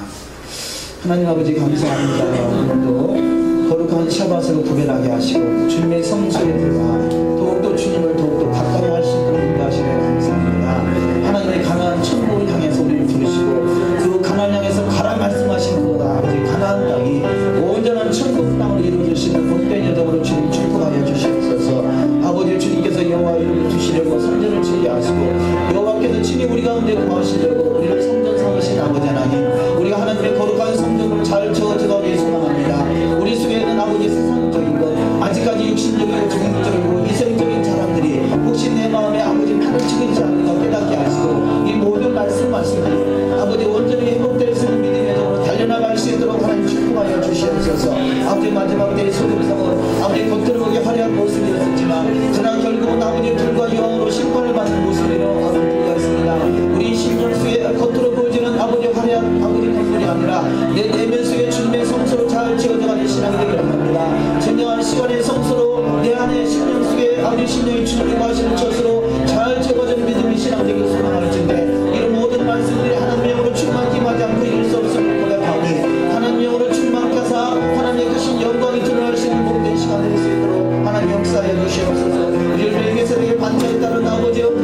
하나님 아버지 감사합니다. 오늘도 거룩한 샤밧으로 구별하게 하시고 주님의 성소에 들어가 더욱더 주님을 더욱더 가까이 할 수 있도록 인도하시며 감사합니다. 하나님의 가나안 천국을 향해서 우리를 부르시고 그 가나안 향해서 가라 말씀하시는 것 아버지 가나안 땅이 온전한 천국 땅을 이루어주시는 복된 여정으로 주님 축복하여 주시옵소서. 아버지 주님께서 여호와 이름을 두시려고 성전을 지게 하시고 여호와께서 친히 우리 가운데 거하시려고 우리를 성전 삼으신 아버지 하나님 우리가 하나님의 거룩한 성전을 잘 지어져가기 소망합니다. 우리 속에 있는 아버지 세상적인 것 아직까지 육신적이고 종교적이고 이성적인 사람들이 혹시 내 마음에 아버지 판을 치고 있지 않는가 깨닫게 하시고 이 모든 말씀들이 아버지 온전히 회복될 수 있는 믿음의 도로 달려나갈 수 있도록 하나님 축복하여 주시옵소서. 아버지 마지막 때의 소금성은 아버지 겉으로 보기 화려한 모습이었지만 그러나 결국은 아버지 불과 여왕으로 심판을 받는 모습으로 아버지 불과했습니다. 우리 심령 속에 겉으로 보여지는 아버지 화려한 아버지 건물이 아니라 내 내면 속에 주님의 성소로 잘 지어져가는 신앙이 되기를 합니다. 전쟁한 시간의 성소로 내 안에 심령 속에 아버지 심령이 주님이 하시는 것으로